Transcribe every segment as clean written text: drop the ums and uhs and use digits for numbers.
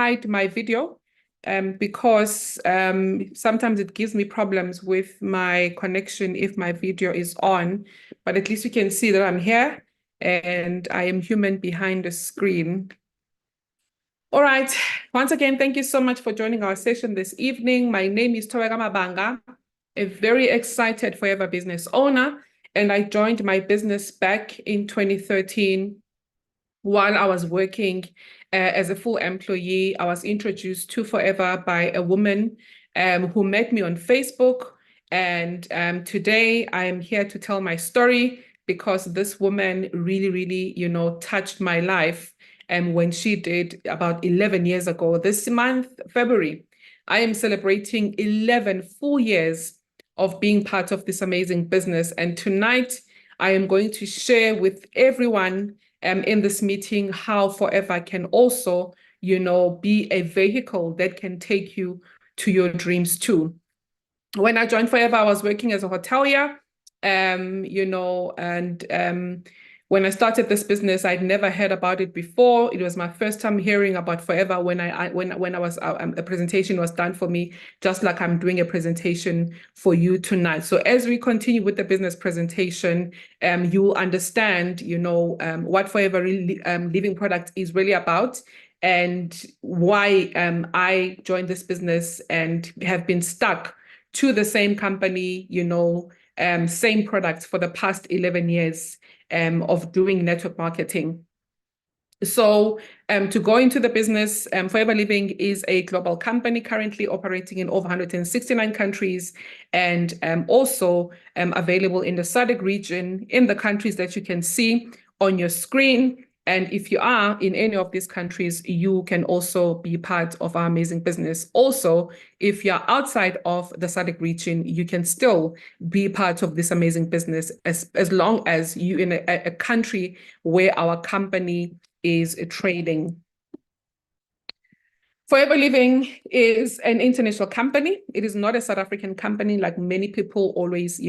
hide my video because sometimes it gives me problems with my connection if my video is on, but at least you can see that I'm here and I am human behind the screen. All right. Once again, thank you so much for joining our session this evening. My name is Thobeka Mabanga, a very excited forever business owner, and I joined my business back in 2013 while I was working as a full employee. I was introduced to Forever by a woman who met me on Facebook. And today I am here to tell my story because this woman really, touched my life. And when she did about 11 years ago, this month, February, I am celebrating 11 full years of being part of this amazing business. And tonight I am going to share with everyone in this meeting how Forever can also, be a vehicle that can take you to your dreams too. When I joined Forever, I was working as a hotelier, when I started this business, I'd never heard about it before. It was my first time hearing about Forever when I was a presentation was done for me, just like I'm doing a presentation for you tonight. So as we continue with the business presentation, you will understand, what Forever Living Product is really about and why I joined this business and have been stuck to the same company, same products for the past 11 years of doing network marketing. So to go into the business, Forever Living is a global company currently operating in over 169 countries and also available in the SADC region in the countries that you can see on your screen. And if you are in any of these countries, you can also be part of our amazing business. Also, if you're outside of the SADC region, you can still be part of this amazing business as long as you're in a country where our company is trading. Forever Living is an international company. It is not a South African company like many people always,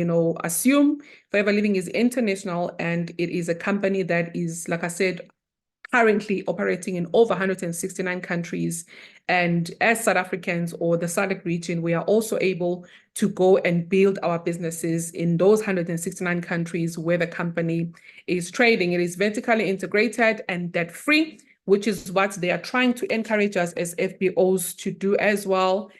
assume. Forever Living is international, and it is a company that is, like I said, currently operating in over 169 countries. And as South Africans or the SADC region, we are also able to go and build our businesses in those 169 countries where the company is trading. It is vertically integrated and debt-free, which is what they are trying to encourage us as FBOs to do as well.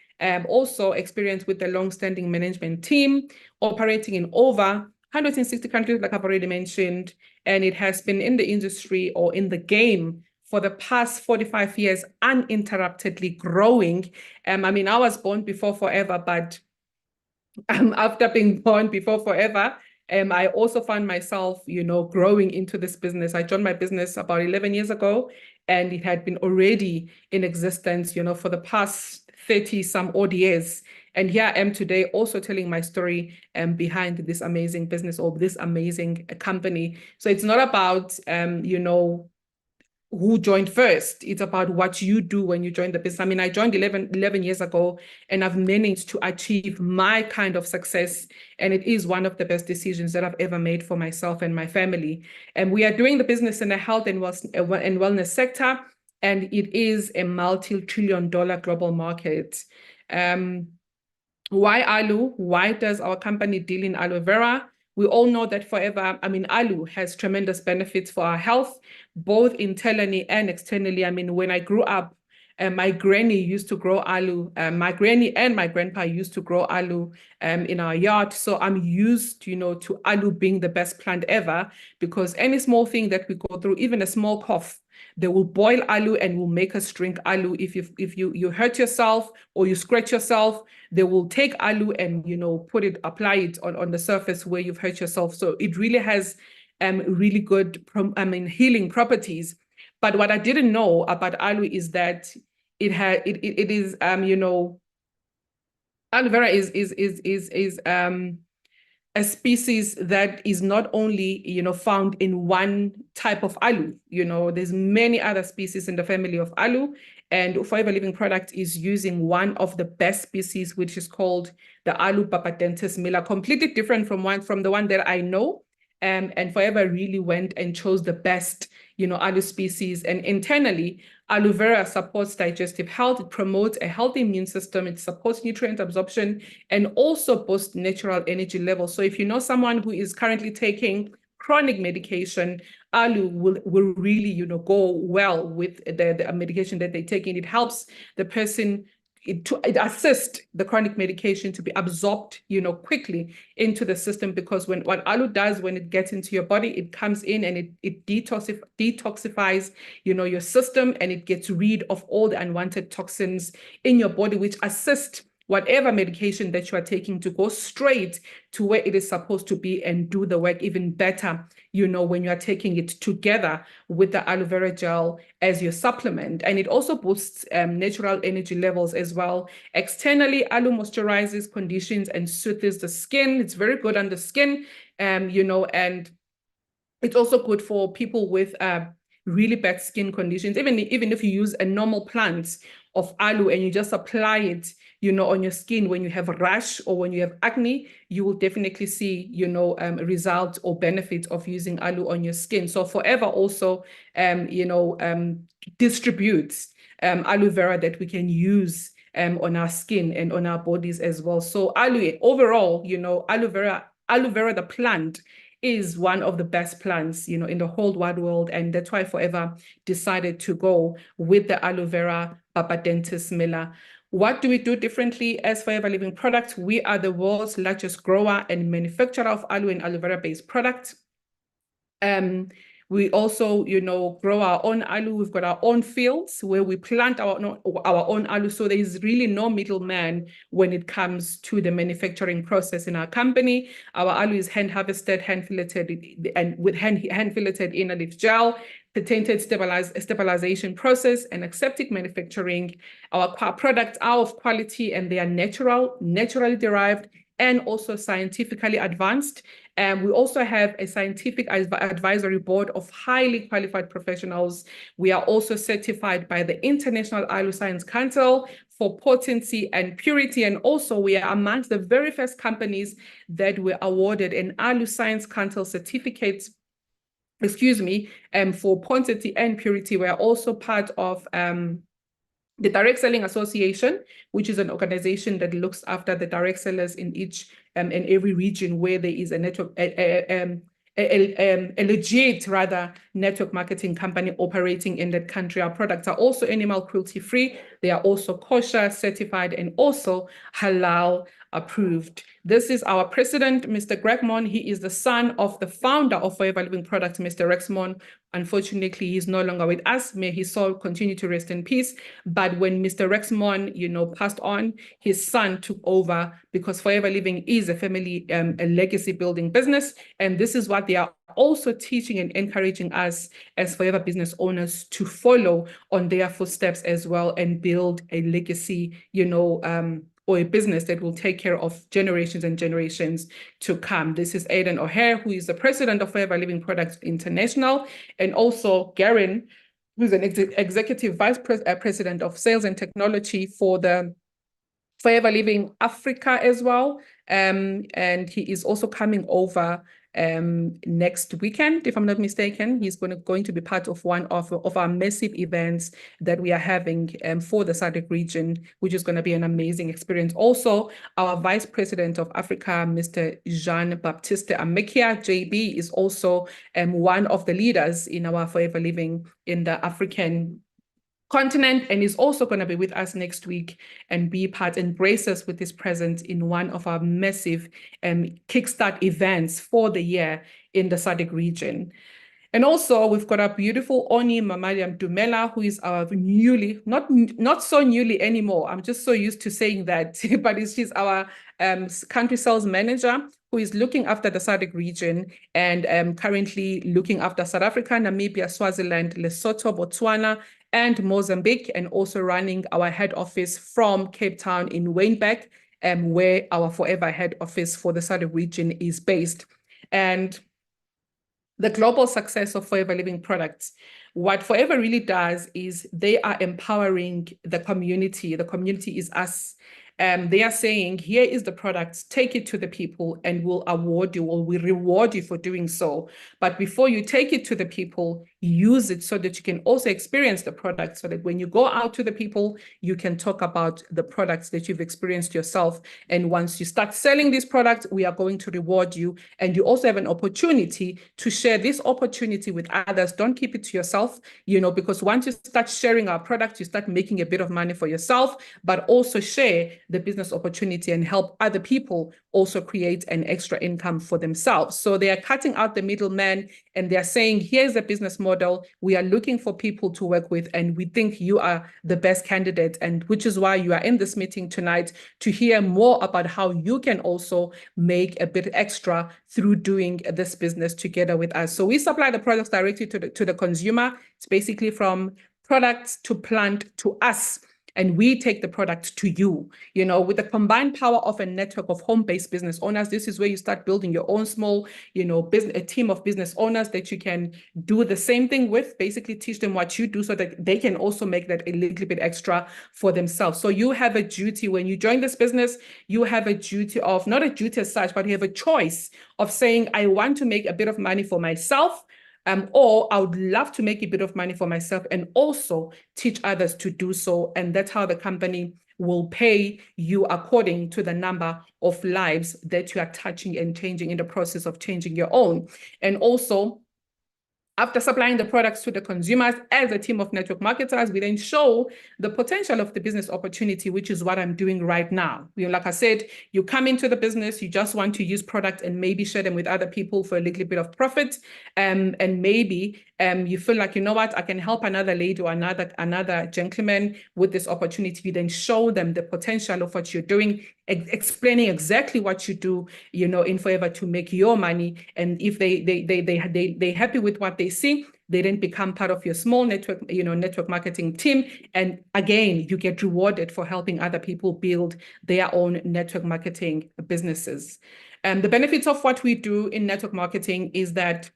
Also experience with the long-standing management team operating in over 160 countries, like I've already mentioned, and it has been in the industry or in the game for the past 45 years, uninterruptedly growing. I was born before Forever, but after being born before Forever, I also found myself, growing into this business. I joined my business about 11 years ago, and it had been already in existence, for the past 30 some odd years. And here I am today also telling my story behind this amazing business or this amazing company. So it's not about, who joined first. It's about what you do when you join the business. I joined 11 years ago, and I've managed to achieve my kind of success. And it is one of the best decisions that I've ever made for myself and my family. And we are doing the business in the health and wellness sector, and it is a multi-trillion-dollar global market. Why Aloe? Why does our company deal in aloe vera? We all know that Forever, Aloe has tremendous benefits for our health, both internally and externally. When I grew up, my granny used to grow aloe. My granny and my grandpa used to grow aloe in our yard. So I'm used, to aloe being the best plant ever, because any small thing that we go through, even a small cough, they will boil aloe and will make us drink aloe. If you hurt yourself or you scratch yourself, they will take aloe and apply it on the surface where you've hurt yourself. So it really has really good healing properties. But what I didn't know about aloe is that it is aloe vera is a species that is not only, found in one type of aloe. There's many other species in the family of aloe, and Forever Living Product is using one of the best species, which is called the Aloe papadentis miller, completely different from the one that I know. And Forever really went and chose the best, aloe species. And internally, aloe vera supports digestive health. It promotes a healthy immune system. It supports nutrient absorption and also boosts natural energy levels. So if you know someone who is currently taking chronic medication, aloe will really, go well with the medication that they're taking. It helps the person it assists the chronic medication to be absorbed, quickly into the system, because what aloe does when it gets into your body, it comes in and it detoxifies, your system, and it gets rid of all the unwanted toxins in your body, which assist whatever medication that you are taking to go straight to where it is supposed to be and do the work even better, when you are taking it together with the aloe vera gel as your supplement. And it also boosts natural energy levels as well. Externally, aloe moisturizes, conditions, and soothes the skin. It's very good on the skin, and it's also good for people with really bad skin conditions. Even if you use a normal plant of aloe and you just apply it, on your skin when you have a rash or when you have acne, you will definitely see, results or benefits of using aloe on your skin. So Forever also, distributes aloe vera that we can use on our skin and on our bodies as well. So aloe overall, aloe vera, the plant, is one of the best plants, in the whole wide world. And that's why Forever decided to go with the aloe vera papadentis miller. What do we do differently as Forever Living Products? We are the world's largest grower and manufacturer of aloe and aloe vera-based products. We also, grow our own aloe. We've got our own fields where we plant our own aloe. So there is really no middleman when it comes to the manufacturing process in our company. Our aloe is hand harvested, hand filleted, and with hand filleted inner leaf gel, the tainted stabilization process, and aseptic manufacturing. Our products are of quality and they are naturally derived, and also scientifically advanced. We also have a scientific advisory board of highly qualified professionals. We are also certified by the International Aloe Science Council for potency and purity. And also we are amongst the very first companies that were awarded an Aloe Science Council certificate, for potency and purity. We are also part of the Direct Selling Association, which is an organization that looks after the direct sellers in each and every region where there is a network, a legit network marketing company operating in that country. Our products are also animal cruelty free. They are also kosher certified and also halal approved. This is our president, Mr. Greg Mon. He is the son of the founder of Forever Living Products, Mr. Rex Mon. Unfortunately, he's no longer with us. May his soul continue to rest in peace. But when Mr. Rex Mon, passed on, his son took over, because Forever Living is a family, a legacy building business. And this is what they are also teaching and encouraging us as Forever business owners to follow on their footsteps as well and build a legacy, or a business that will take care of generations and generations to come. This is Aidan O'Hare, who is the president of Forever Living Products International, and also Garen, who's an executive vice president of sales and technology for the Forever Living Africa as well. And he is also coming over next weekend, if I'm not mistaken. He's going to be part of one of our massive events that we are having for the SADC region, which is going to be an amazing experience. Also, our Vice President of Africa, Mr. Jean-Baptiste Amekia, JB, is also one of the leaders in our Forever Living in the African continent, and is also going to be with us next week and be part and brace us with his presence in one of our massive kickstart events for the year in the SADC region. And also we've got our beautiful Oni Mamaliam Dumela, who is our not so newly anymore. I'm just so used to saying that, but she's our country sales manager, who is looking after the SADC region and currently looking after South Africa, Namibia, Swaziland, Lesotho, Botswana, and Mozambique, and also running our head office from Cape Town in Wynberg, where our Forever head office for the SADC region is based. And the global success of Forever Living Products, what Forever really does is they are empowering the community. The community is us. they are saying, here is the product, take it to the people and we'll award you, or we reward you for doing so. But before you take it to the people, use it so that you can also experience the product, so that when you go out to the people, you can talk about the products that you've experienced yourself. And once you start selling these products, we are going to reward you. And you also have an opportunity to share this opportunity with others. Don't keep it to yourself, because once you start sharing our products, you start making a bit of money for yourself, but also share the business opportunity and help other people also create an extra income for themselves. So they are cutting out the middleman, and they're saying, here's a business model. We are looking for people to work with, and we think you are the best candidate. And which is why you are in this meeting tonight, to hear more about how you can also make a bit extra through doing this business together with us. So we supply the products directly to the consumer. It's basically from products to plant to us. And we take the product to you, with the combined power of a network of home-based business owners. This is where you start building your own small, a team of business owners that you can do the same thing with, basically teach them what you do so that they can also make that a little bit extra for themselves. So you have a duty when you join this business, you have a duty of, not a duty as such, but you have a choice of saying, I want to make a bit of money for myself, or I would love to make a bit of money for myself and also teach others to do so. And that's how the company will pay you according to the number of lives that you are touching and changing in the process of changing your own. And also, after supplying the products to the consumers as a team of network marketers, we then show the potential of the business opportunity, which is what I'm doing right now. Like I said, you come into the business, you just want to use products and maybe share them with other people for a little bit of profit. And maybe you feel like, what, I can help another lady or another gentleman with this opportunity. You then show them the potential of what you're doing, explaining exactly what you do, in Forever to make your money. And if they're happy with what they see, they then become part of your small network, network marketing team. And again, you get rewarded for helping other people build their own network marketing businesses. The benefits of what we do in network marketing is that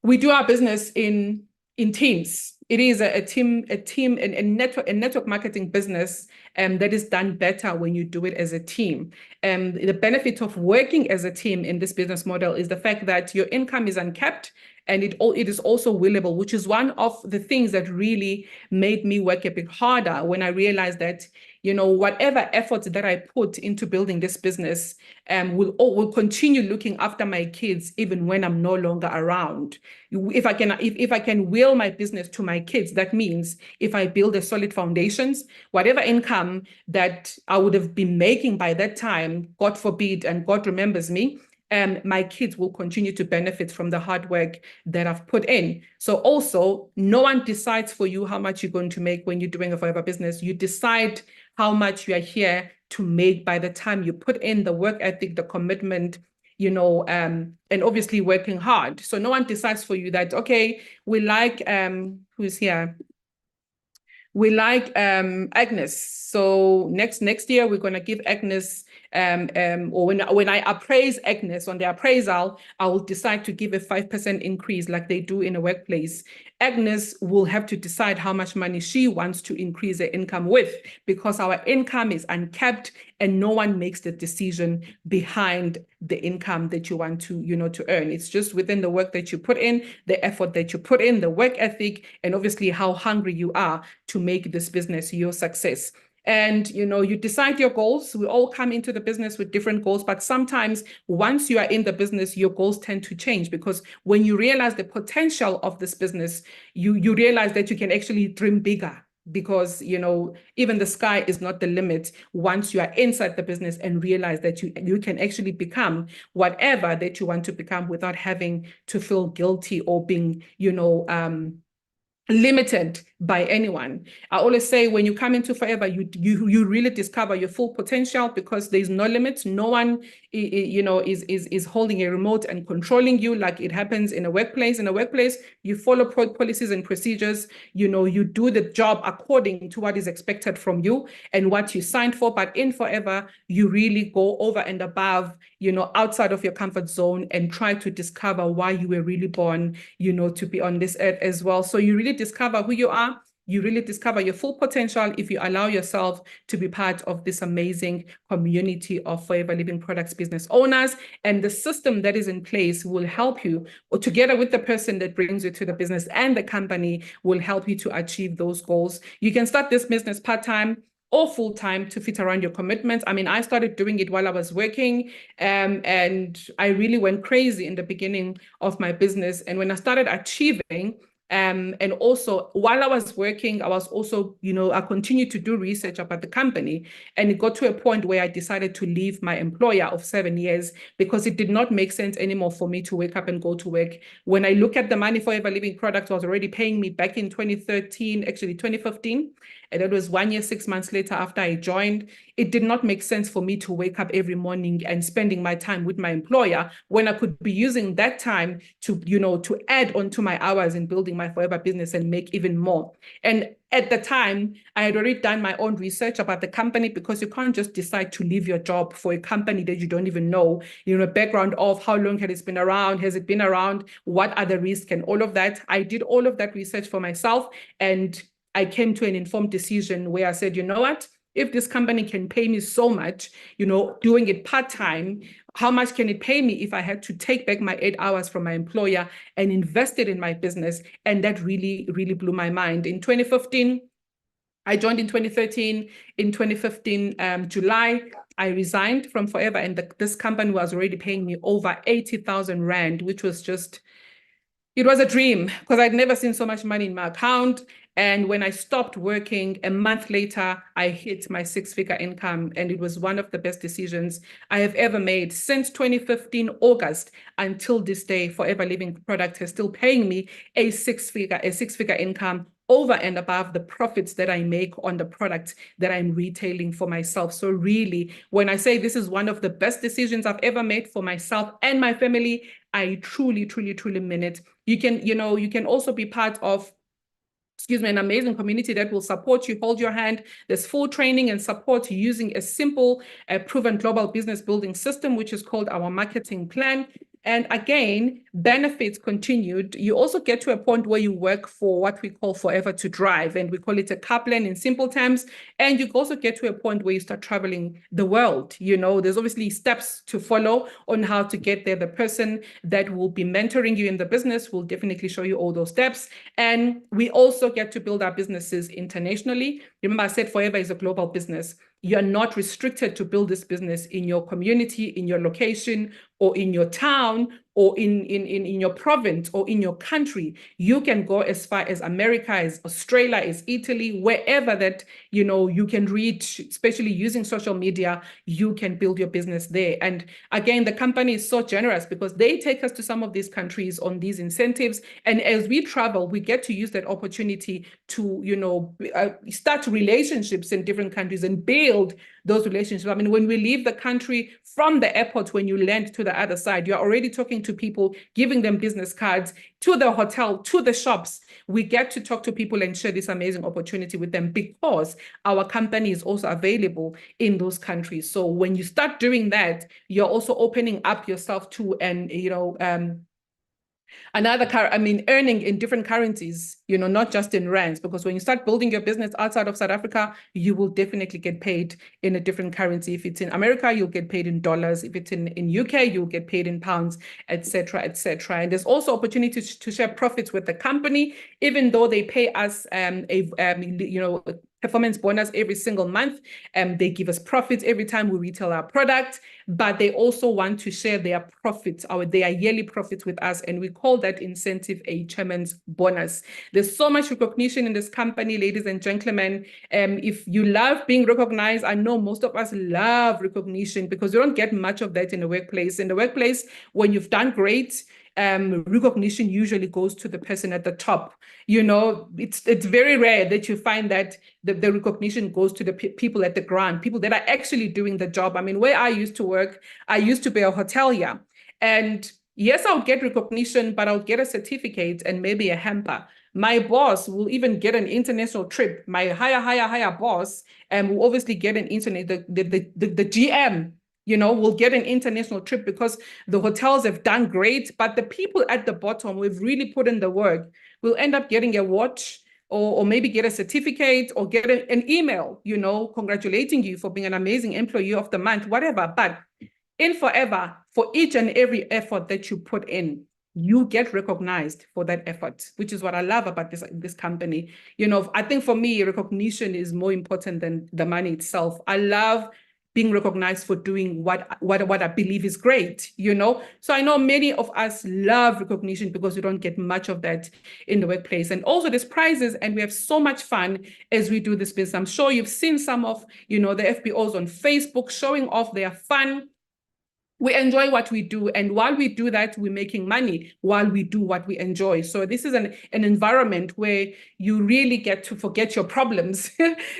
we do our business in teams. It is a team, a network marketing business that is done better when you do it as a team. The benefit of working as a team in this business model is the fact that your income is uncapped, and it is also willable, which is one of the things that really made me work a bit harder when I realized that, whatever efforts that I put into building this business will continue looking after my kids even when I'm no longer around. If I can will my business to my kids, that means if I build a solid foundations, whatever income that I would have been making by that time, God forbid, and God remembers me, my kids will continue to benefit from the hard work that I've put in. So also, no one decides for you how much you're going to make when you're doing a Forever business. You decide how much you are here to make by the time you put in the work ethic, the commitment, and obviously working hard. So no one decides for you that, okay, we like, who's here? We like Agnes. So next year, we're going to give Agnes, or when I appraise Agnes on the appraisal, I will decide to give a 5% increase like they do in a workplace. Agnes will have to decide how much money she wants to increase her income with, because our income is uncapped and no one makes the decision behind the income that you want to, to earn. It's just within the work that you put in, the effort that you put in, the work ethic, and obviously how hungry you are to make this business your success. And, you decide your goals. We all come into the business with different goals, but sometimes once you are in the business, your goals tend to change, because when you realize the potential of this business, you realize that you can actually dream bigger, because, even the sky is not the limit once you are inside the business and realize that you can actually become whatever that you want to become without having to feel guilty or being, limited by anyone. I always say, when you come into Forever, you really discover your full potential, because there's no limits. No one, is holding a remote and controlling you like it happens in a workplace. In a workplace, you follow policies and procedures. You do the job according to what is expected from you and what you signed for. But in Forever, you really go over and above, outside of your comfort zone, and try to discover why you were really born, to be on this earth as well. So you really discover who you are. you really discover your full potential if you allow yourself to be part of this amazing community of Forever Living Products business owners. And the system that is in place will help you, or together with the person that brings you to the business and the company, will help you to achieve those goals. You can start this business part-time or full-time to fit around your commitments. I mean, I started doing it while I was working, and I really went crazy in the beginning of my business. And when I started achieving, and also while I was working, I was also, I continued to do research about the company. And it got to a point where I decided to leave my employer of 7 years because it did not make sense anymore for me to wake up and go to work. When I look at the money Forever Living Products was already paying me back in 2013, actually 2015. And that was 1 year, 6 months later after I joined. It did not make sense for me to wake up every morning and spending my time with my employer when I could be using that time to, to add on to my hours in building my Forever business and make even more. And at the time, I had already done my own research about the company, because you can't just decide to leave your job for a company that you don't even know, background of how long had it been around, has it been around, what are the risks and all of that. I did all of that research for myself, and I came to an informed decision where I said, you know what? If this company can pay me so much, doing it part-time, how much can it pay me if I had to take back my 8 hours from my employer and invest it in my business? And that really, really blew my mind. In 2015, I joined in 2013. In 2015, July, I resigned from Forever, and this company was already paying me over 80,000 Rand, which was just, it was a dream, because I'd never seen so much money in my account. And when I stopped working, a month later, I hit my 6-figure income. And it was one of the best decisions I have ever made. Since 2015, August, until this day, Forever Living Product is still paying me a six-figure income over and above the profits that I make on the products that I'm retailing for myself. So really, when I say this is one of the best decisions I've ever made for myself and my family, I truly, truly, truly mean it. You can also be part of an amazing community that will support you, hold your hand. There's full training and support using a simple, proven global business building system, which is called our marketing plan. And again, benefits continued. You also get to a point where you work for what we call Forever to Drive, and we call it a car plan in simple terms. And you also get to a point where you start traveling the world. There's obviously steps to follow on how to get there. The person that will be mentoring you in the business will definitely show you all those steps. And we also get to build our businesses internationally. Remember, I said Forever is a global business. You're not restricted to build this business in your community, in your location, or in your town, or in your province, or in your country. You can go as far as America, as Australia, as Italy, wherever that you can reach, especially using social media. You can build your business there. And again, the company is so generous because they take us to some of these countries on these incentives. And as we travel, we get to use that opportunity to start relationships in different countries and build those relationships. I mean, when we leave the country from the airport, when you land to the other side, you're already talking to people, giving them business cards, to the hotel, to the shops. We get to talk to people and share this amazing opportunity with them because our company is also available in those countries. So when you start doing that, you're also opening up yourself to earning in different currencies, not just in rands, because when you start building your business outside of South Africa, you will definitely get paid in a different currency. If it's in America, you'll get paid in dollars. If it's in UK, you'll get paid in pounds, etc., etc. And there's also opportunities to share profits with the company, even though they pay us a performance bonus every single month. They give us profits every time we retail our product, but they also want to share their profits, their yearly profits with us. And we call that incentive a chairman's bonus. There's so much recognition in this company, ladies and gentlemen. If you love being recognized, I know most of us love recognition because you don't get much of that in the workplace. In the workplace, when you've done great, recognition usually goes to the person at the top. It's very rare that you find that the recognition goes to the people at the ground, people that are actually doing the job. I mean, where I used to work, I used to be a hotelier. And yes, I'll get recognition, but I'll get a certificate and maybe a hamper. My boss will even get an international trip. My higher boss will obviously get an the GM will get an international trip because the hotels have done great, but the people at the bottom who've really put in the work will end up getting a watch or maybe get a certificate or get an email, you know, congratulating you for being an amazing employee of the month, whatever. But in forever, for each and every effort that you put in, you get recognized for that effort, which is what I love about this company. You know, I think for me, recognition is more important than the money itself. I love being recognized for doing what I believe is great, you know? So I know many of us love recognition because we don't get much of that in the workplace. And also there's prizes, and we have so much fun as we do this business. I'm sure you've seen some of, you know, the FBOs on Facebook showing off their fun. We enjoy what we do, and while we do that, we're making money while we do what we enjoy. So this is an environment where you really get to forget your problems.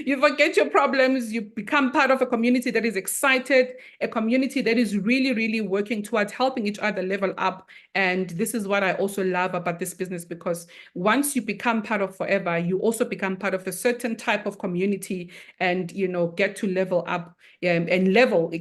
You forget your problems, you become part of a community that is excited, a community that is really, really working towards helping each other level up. And this is what I also love about this business, because once you become part of Forever, you also become part of a certain type of community, and, you know, get to level up and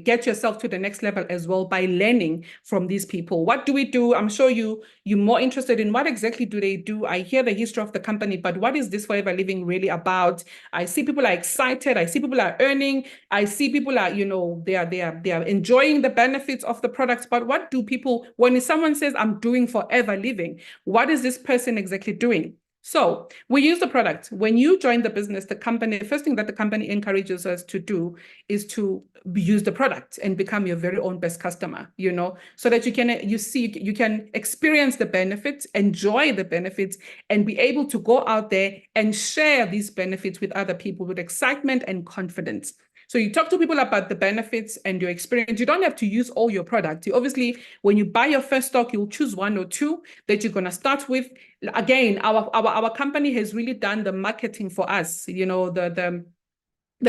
get yourself to the next level as well by learning from these people. What do we do? I'm sure you're more interested in what exactly do they do. I hear the history of the company, but what is this Forever Living really about? I see people are excited. I see people are earning. I see people are, you know, they are enjoying the benefits of the products. But what do people, when someone says, I'm doing Forever Living, what is this person exactly doing? So we use the product. When you join the business, the company, the first thing that the company encourages us to do is to use the product and become your very own best customer, you know, so that you can experience the benefits, enjoy the benefits, and be able to go out there and share these benefits with other people with excitement and confidence. So you talk to people about the benefits and your experience. You don't have to use all your products. You obviously, when you buy your first stock, you'll choose one or two that you're going to start with. Again, our company has really done the marketing for us. You know, the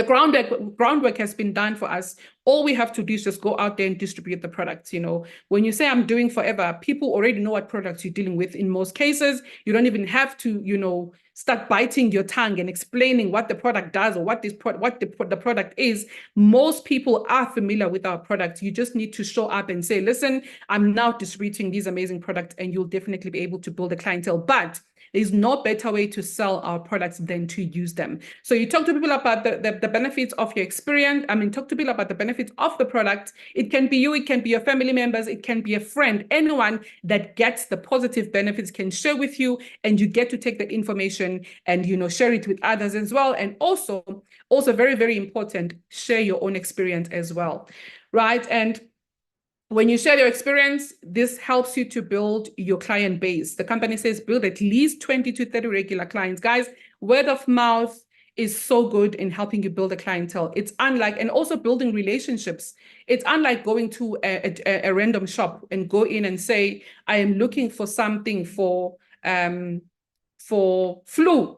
groundwork has been done for us. All we have to do is just go out there and distribute the products. You know, when you say I'm doing Forever, people already know what products you're dealing with. In most cases, you don't even have to, you know, start biting your tongue and explaining what the product does or what the product is. Most people are familiar with our product. You just need to show up and say, listen, I'm now distributing these amazing products, and you'll definitely be able to build a clientele. But there's no better way to sell our products than to use them. So you talk to people about the benefits of your experience. I mean, talk to people about the benefits of the product. It can be you, it can be your family members, it can be a friend. Anyone that gets the positive benefits can share with you, and you get to take that information and, you know, share it with others as well. And also very, very important, share your own experience as well, right? And when you share your experience, this helps you to build your client base. The company says build at least 20 to 30 regular clients. Guys, word of mouth is so good in helping you build a clientele. It's unlike, and also building relationships. It's unlike going to a random shop and go in and say, I am looking for something for flu.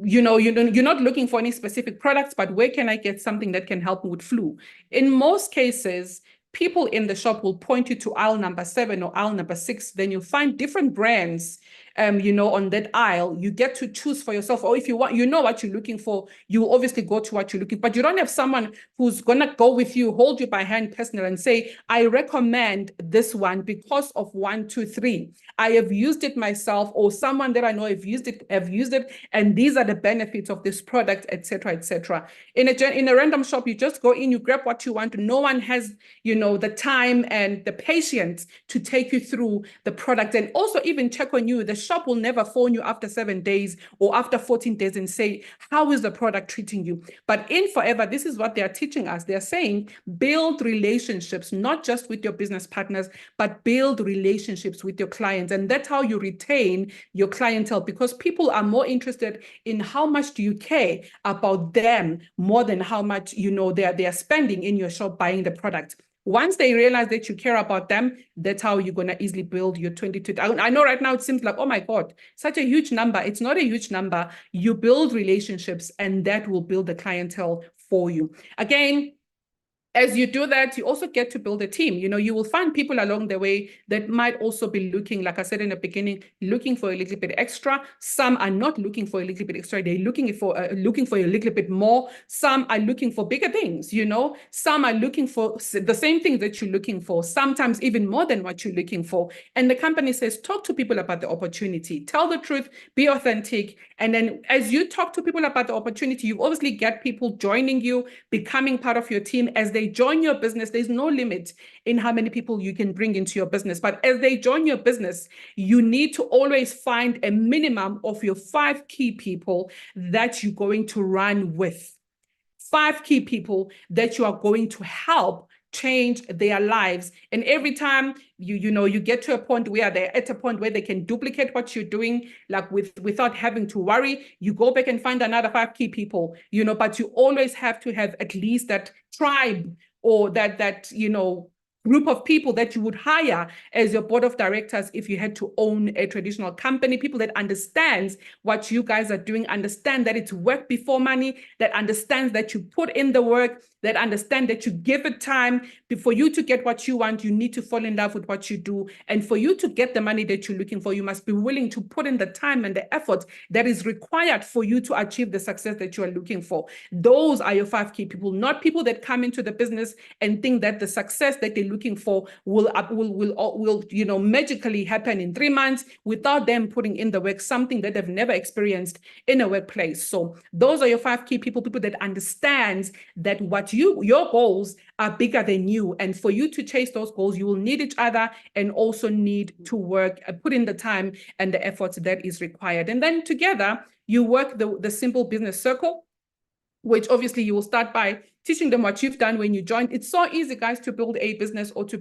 You know, you're not looking for any specific products, but where can I get something that can help me with flu? In most cases, people in the shop will point you to aisle number 7 or aisle number 6. Then you'll find different brands, you know, on that aisle. You get to choose for yourself. Or if you want, you know what you're looking for, you obviously go to what you're looking for. But you don't have someone who's going to go with you, hold you by hand personally and say, I recommend this one because of 1, 2, 3. I have used it myself, or someone that I know have used it, and these are the benefits of this product, etc., etc. In a random shop, you just go in, you grab what you want. No one has, you know, the time and the patience to take you through the product and also even check on you. The shop will never phone you after 7 days or after 14 days and say, how is the product treating you? But in Forever, this is what they are teaching us. They're saying, build relationships, not just with your business partners, but build relationships with your clients. And that's how you retain your clientele, because people are more interested in how much do you care about them more than how much, you know, they are spending in your shop buying the product. Once they realize that you care about them, that's how you're going to easily build your 22. I know right now it seems like, oh my God, such a huge number. It's not a huge number. You build relationships, and that will build the clientele for you. Again, As you do that, you also get to build a team. You will find people along the way that might also be looking, like I said in the beginning, looking for a little bit extra. Some are not looking for a little bit extra. They're looking for a little bit more. Some are looking for bigger things, Some are looking for the same thing that you're looking for, sometimes even more than what you're looking for. And the company says, talk to people about the opportunity, tell the truth, be authentic. And then as you talk to people about the opportunity, you obviously get people joining you, becoming part of your team. As they join your business, there's no limit in how many people you can bring into your business. But as they join your business, you need to always find a minimum of your 5 key people that you're going to run with. 5 key people that you are going to help change their lives. And every time you get to a point where they're at a point where they can duplicate what you're doing, like without having to worry, you go back and find another 5 key people, but you always have to have at least that tribe or that group of people that you would hire as your board of directors if you had to own a traditional company, people that understands what you guys are doing, understand that it's work before money, that understands that you put in the work, that understand that you give it time. For you to get what you want, you need to fall in love with what you do. And for you to get the money that you're looking for, you must be willing to put in the time and the effort that is required for you to achieve the success that you are looking for. Those are your 5 key people, not people that come into the business and think that the success that they're looking for will magically happen in 3 months without them putting in the work, something that they've never experienced in a workplace. So those are your 5 key people that understands that your goals are bigger than you. And for you to chase those goals, you will need each other and also need to work, put in the time and the efforts that is required. And then together you work the simple business circle, which obviously you will start by teaching them what you've done when you joined. It's so easy, guys, to build a business or to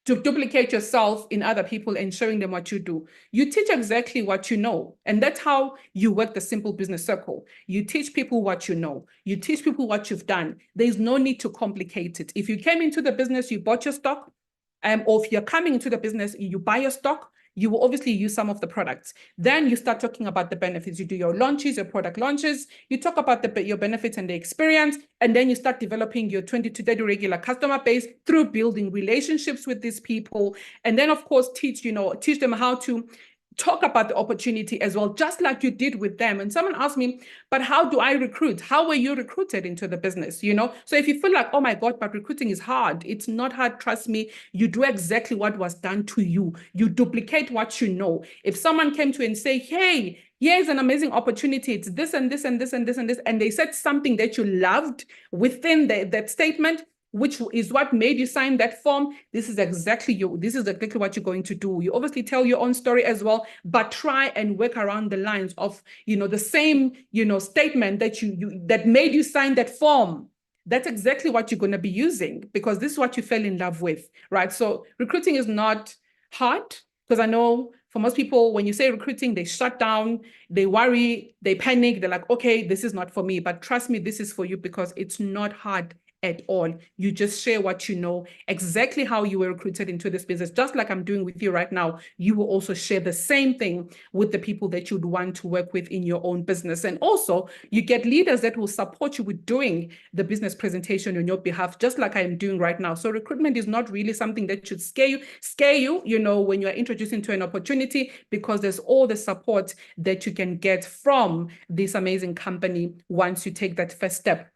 duplicate yourself in other people and showing them what you do. You teach exactly what you know. And that's how you work the simple business circle. You teach people what you know. You teach people what you've done. There's no need to complicate it. If you came into the business, you bought your stock, or if you're coming into the business, you buy your stock, you will obviously use some of the products. Then you start talking about the benefits. You do your launches, your product launches. You talk about your benefits and the experience. And then you start developing your 20 to 30 regular customer base through building relationships with these people. And then, of course, teach them how to talk about the opportunity as well, just like you did with them. And someone asked me, but how do I recruit? How were you recruited into the business? So if you feel like, oh my God, but recruiting is hard, it's not hard. Trust me, you do exactly what was done to you. You duplicate what you know. If someone came to you and say, hey, here's an amazing opportunity, it's this and this and this and this and this, and they said something that you loved within that statement, which is what made you sign that form, this is exactly what you're going to do. You obviously tell your own story as well, but try and work around the lines of, the same, statement that made you sign that form. That's exactly what you're going to be using, because this is what you fell in love with, right? So recruiting is not hard, because I know for most people, when you say recruiting, they shut down, they worry, they panic, they're like, okay, this is not for me. But trust me, this is for you, because it's not hard at all. You just share what you know, exactly how you were recruited into this business, just like I'm doing with you right now. You will also share the same thing with the people that you'd want to work with in your own business. And also you get leaders that will support you with doing the business presentation on your behalf, just like I am doing right now. So recruitment is not really something that should scare you, when you're introduced into an opportunity, because there's all the support that you can get from this amazing company once you take that first step.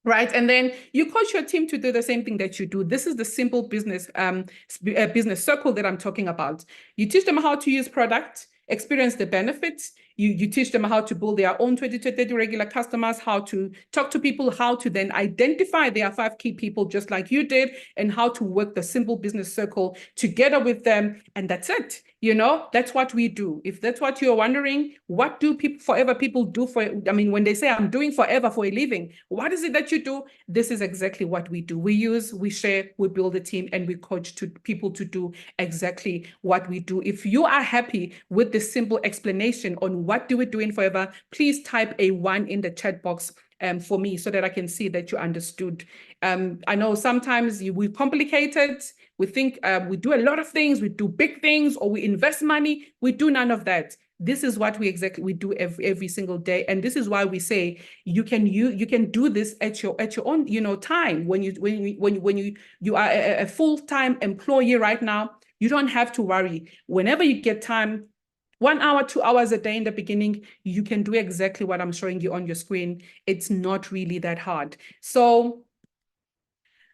Right. And then you coach your team to do the same thing that you do. This is the simple business circle that I'm talking about. You teach them how to use product, experience the benefits. You teach them how to build their own 20 to 30 regular customers, how to talk to people, how to then identify their 5 key people, just like you did, and how to work the simple business circle together with them. And that's it. That's what we do. If that's what you're wondering, what do forever people do when they say I'm doing forever for a living, what is it that you do? This is exactly what we do. We share, we build a team, and we coach people to do exactly what we do. If you are happy with this simple explanation on what do we do in forever, please type a 1 in the chat box for me, so that I can see that you understood. I know sometimes we complicate it. We think we do a lot of things, we do big things, or we invest money. We do none of that. This is what we do every single day. And this is why we say you can do this at your own, time. When you are a full-time employee right now, you don't have to worry. Whenever you get time, 1 hour, 2 hours a day in the beginning, you can do exactly what I'm showing you on your screen. It's not really that hard. So,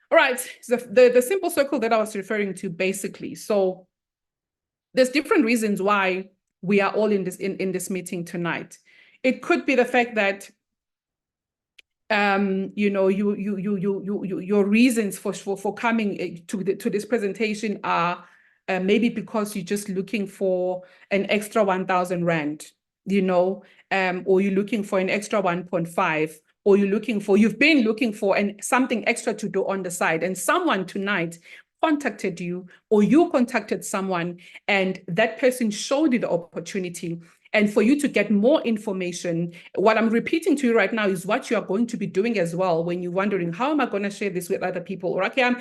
all right, so the simple circle that I was referring to basically. So there's different reasons why we are all in this meeting tonight. It could be the fact that your reasons for coming to this presentation are maybe because you're just looking for an extra 1,000 Rand, or you're looking for an extra 1.5, or you've been looking for something extra to do on the side, and someone tonight contacted you, or you contacted someone, and that person showed you the opportunity. And for you to get more information, what I'm repeating to you right now is what you are going to be doing as well when you're wondering, how am I going to share this with other people? Or, okay, I'm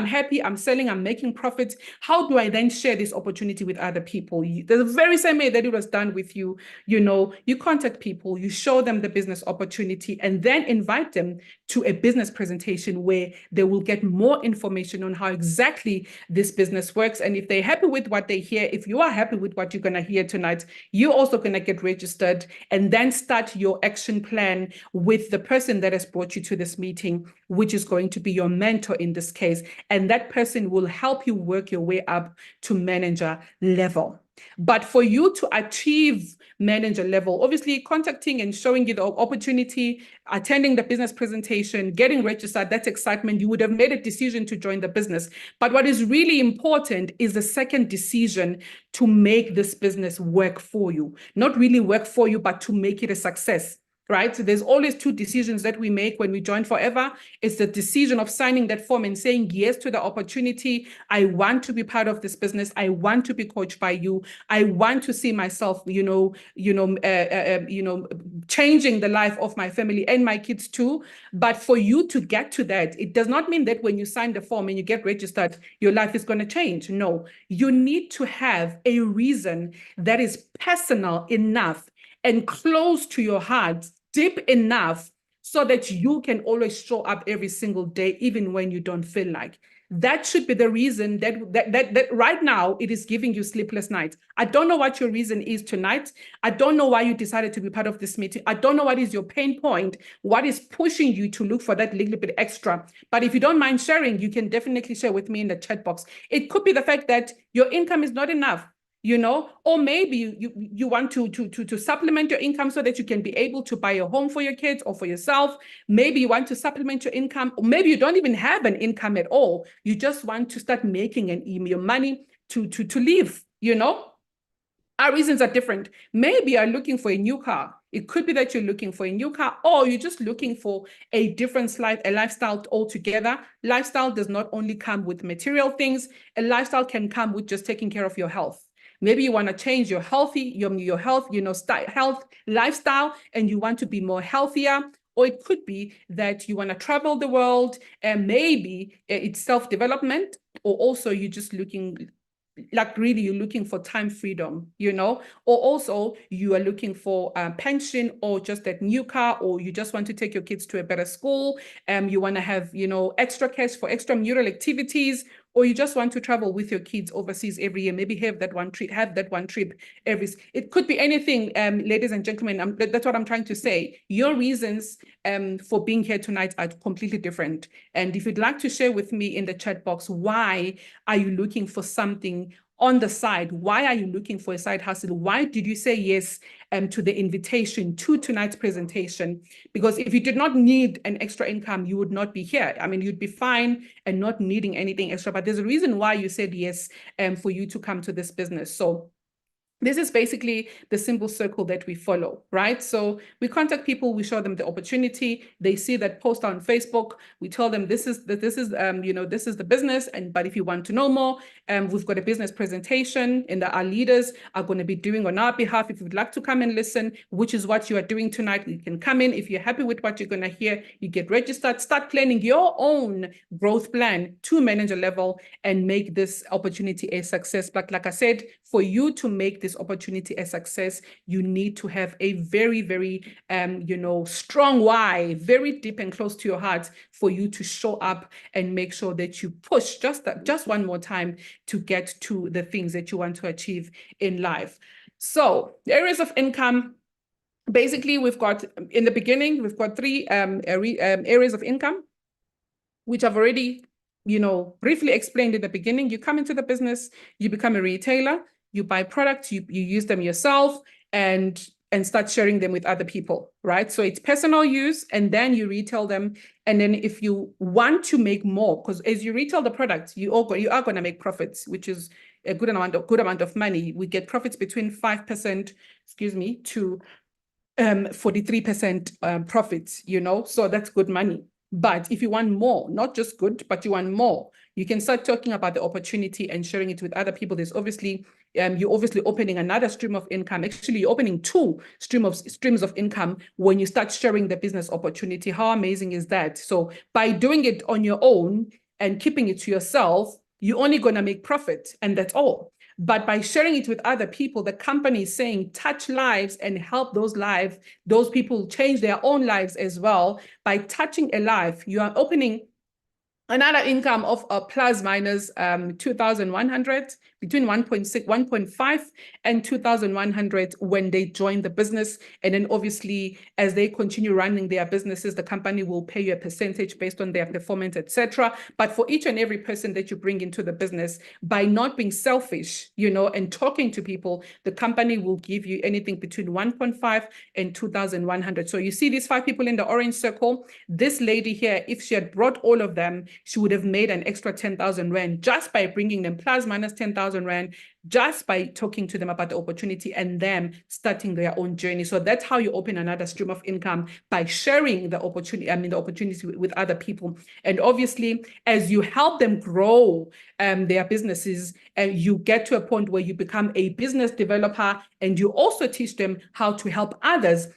happy, I'm selling, I'm making profits. How do I then share this opportunity with other people? The very same way that it was done with you, you contact people, you show them the business opportunity, and then invite them to a business presentation where they will get more information on how exactly this business works. And if they're happy with what they hear, if you are happy with what you're going to hear tonight, you're also going to get registered and then start your action plan with the person that has brought you to this meeting, which is going to be your mentor in this case. And that person will help you work your way up to manager level. But for you to achieve manager level, obviously contacting and showing you the opportunity, attending the business presentation, getting registered, that's excitement. You would have made a decision to join the business. But what is really important is the second decision to make this business work for you. Not really work for you, but to make it a success. Right? So there's always two decisions that we make when we join Forever. It's the decision of signing that form and saying yes to the opportunity. I want to be part of this business. I want to be coached by you. I want to see myself, changing the life of my family and my kids too. But for you to get to that, it does not mean that when you sign the form and you get registered, your life is going to change. No, you need to have a reason that is personal enough and close to your heart, deep enough so that you can always show up every single day, even when you don't feel like. That should be the reason that right now it is giving you sleepless nights. I don't know what your reason is tonight. I don't know why you decided to be part of this meeting. I don't know what is your pain point, what is pushing you to look for that little bit extra. But if you don't mind sharing, you can definitely share with me in the chat box. It could be the fact that your income is not enough. Or maybe you want to supplement your income so that you can be able to buy a home for your kids or for yourself. Maybe you want to supplement your income, or maybe you don't even have an income at all. You just want to start making your money to live, Our reasons are different. Maybe you're looking for a new car. It could be that you're looking for a new car, or you're just looking for a different lifestyle altogether. Lifestyle does not only come with material things. A lifestyle can come with just taking care of your health. Maybe you want to change your health, health lifestyle, and you want to be more healthier. Or it could be that you want to travel the world, and maybe it's self-development, or also you're just looking you're looking for time freedom, or also you are looking for a pension, or just that new car, or you just want to take your kids to a better school, you want to have, extra cash for extramural activities, or you just want to travel with your kids overseas every year, maybe have that one trip it could be anything, ladies and gentlemen. That's what I'm trying to say. Your reasons for being here tonight are completely different. And if you'd like to share with me in the chat box, why are you looking for something on the side? Why are you looking for a side hustle? Why did you say yes to the invitation to tonight's presentation? Because if you did not need an extra income, you would not be here. I mean, you'd be fine and not needing anything extra, but there's a reason why you said yes for you to come to this business. So this is basically the simple circle that we follow, right? So we contact people, we show them the opportunity. They see that post on Facebook. We tell them this is the business. But if you want to know more, we've got a business presentation, and our leaders are going to be doing on our behalf. If you'd like to come and listen, which is what you are doing tonight, you can come in. If you're happy with what you're going to hear, you get registered, start planning your own growth plan to manager level, and make this opportunity a success. But like I said, for you to make this opportunity a success, you need to have a very, very, strong why, very deep and close to your heart for you to show up and make sure that you push just one more time to get to the things that you want to achieve in life. So the areas of income, basically, we've got, in the beginning, we've got three areas of income, which I've already, briefly explained in the beginning. You come into the business, you become a retailer, you buy products, you use them yourself, and start sharing them with other people, right? So it's personal use, and then you retail them. And then if you want to make more, because as you retail the products, you are going to make profits, which is a good amount of money. We get profits between 5%, to 43% profits, so that's good money. But if you want more, not just good, but you want more, you can start talking about the opportunity and sharing it with other people. There's obviously, you're obviously opening another stream of income. Actually, you're opening two streams of income when you start sharing the business opportunity. How amazing is that? So by doing it on your own and keeping it to yourself, you're only going to make profit, and that's all. But by sharing it with other people, the company is saying touch lives and help those people change their own lives as well. By touching a life, you are opening another income of plus minus 2,100, between 1.5 and 2,100 when they join the business. And then obviously, as they continue running their businesses, the company will pay you a percentage based on their performance, etc. But for each and every person that you bring into the business, by not being selfish, and talking to people, the company will give you anything between 1.5 and 2,100. So you see these 5 people in the orange circle. This lady here, if she had brought all of them, she would have made an extra 10,000 Rand just by bringing them, plus minus 10,000 Rand, just by talking to them about the opportunity and them starting their own journey. So that's how you open another stream of income, by sharing the opportunity with other people. And obviously, as you help them grow their businesses, you get to a point where you become a business developer, and you also teach them how to help others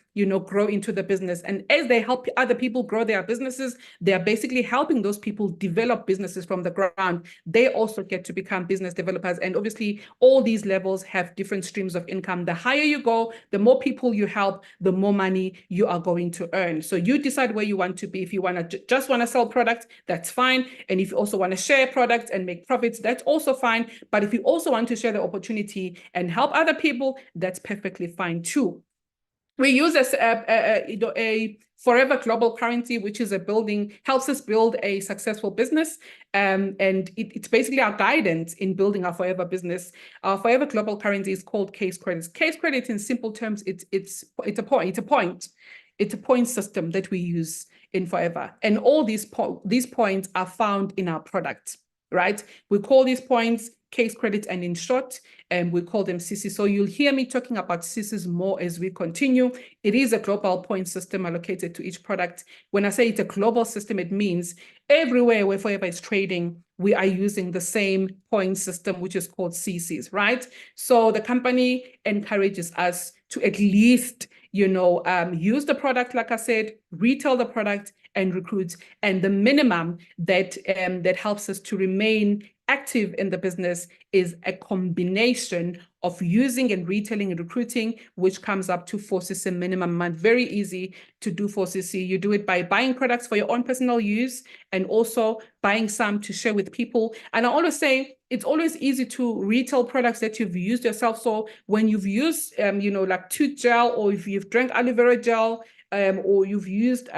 grow into the business. And as they help other people grow their businesses, they are basically helping those people develop businesses from the ground. They also get to become business developers. And obviously, all these levels have different streams of income. The higher you go, the more people you help, the more money you are going to earn. So you decide where you want to be. If you want to just want to sell products, that's fine. And if you also want to share products and make profits, that's also fine. But if you also want to share the opportunity and help other people, that's perfectly fine too. We use a forever global currency, which is helps us build a successful business. And it's basically our guidance in building our forever business. Our forever global currency is called case credits. Case credits, in simple terms, it's a point system that we use in Forever. And all these points are found in our product, right? We call these points case credits, and in short, we call them CC. So you'll hear me talking about CCs more as we continue. It is a global point system allocated to each product. When I say it's a global system, it means everywhere where Forever is trading, we are using the same point system, which is called CCs, right? So the company encourages us to at least, use the product, like I said, retail the product and recruit. And the minimum that helps us to remain active in the business is a combination of using and retailing and recruiting, which comes up to 4cc minimum month. Very easy to do 4cc. You do it by buying products for your own personal use and also buying some to share with people. And I always say, it's always easy to retail products that you've used yourself. So when you've used, like tooth gel, or if you've drank aloe vera gel, or you've used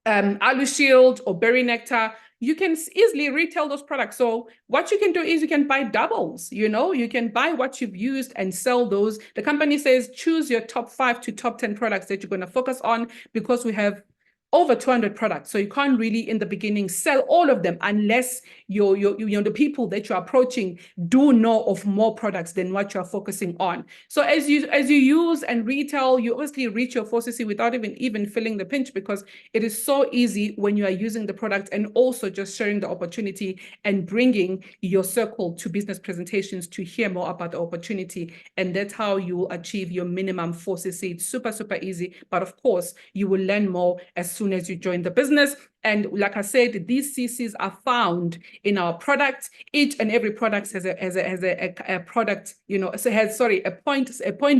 Aloe Shield or berry nectar, you can easily retail those products. So what you can do is you can buy doubles, you can buy what you've used and sell those. The company says, choose your top 5 to top 10 products that you're going to focus on, because we have over 200 products. So you can't really in the beginning sell all of them unless the people that you're approaching do know of more products than what you're focusing on. So as you use and retail, you obviously reach your 4cc without even feeling the pinch, because it is so easy when you are using the product and also just sharing the opportunity and bringing your circle to business presentations to hear more about the opportunity. And that's how you will achieve your minimum 4cc. It's super, super easy. But of course, you will learn more as soon as you join the business. And like I said, these CCs are found in our product. Each and every product has a product, you know, so has, sorry, a point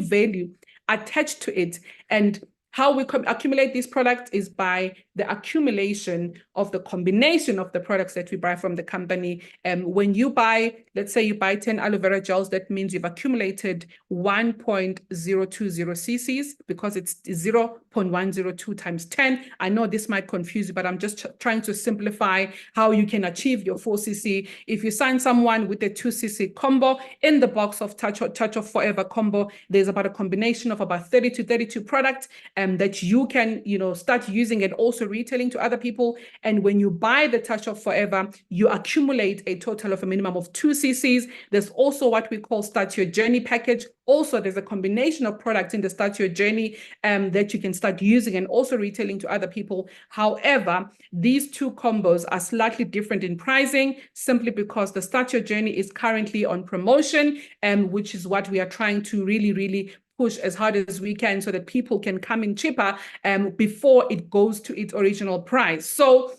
value attached to it. And how we accumulate these products is by the accumulation of the combination of the products that we buy from the company. When you buy, let's say you buy 10 aloe vera gels, that means you've accumulated 1.020 cc's because it's 0.102 times 10. I know this might confuse you, but I'm just trying to simplify how you can achieve your 4 cc. If you sign someone with a 2 cc combo, in the box of Touch of Forever combo, there's about a combination of about 30 to 32 products that you can, you know, start using and also retailing to other people. And when you buy the Touch of Forever, you accumulate a total of a minimum of 2 cc's. There's also what we call Start Your Journey package. Also, there's a combination of products in the Start Your Journey that you can start using and also retailing to other people. However, these two combos are slightly different in pricing, simply because the Start Your Journey is currently on promotion, which is what we are trying to really push as hard as we can so that people can come in cheaper before it goes to its original price. So,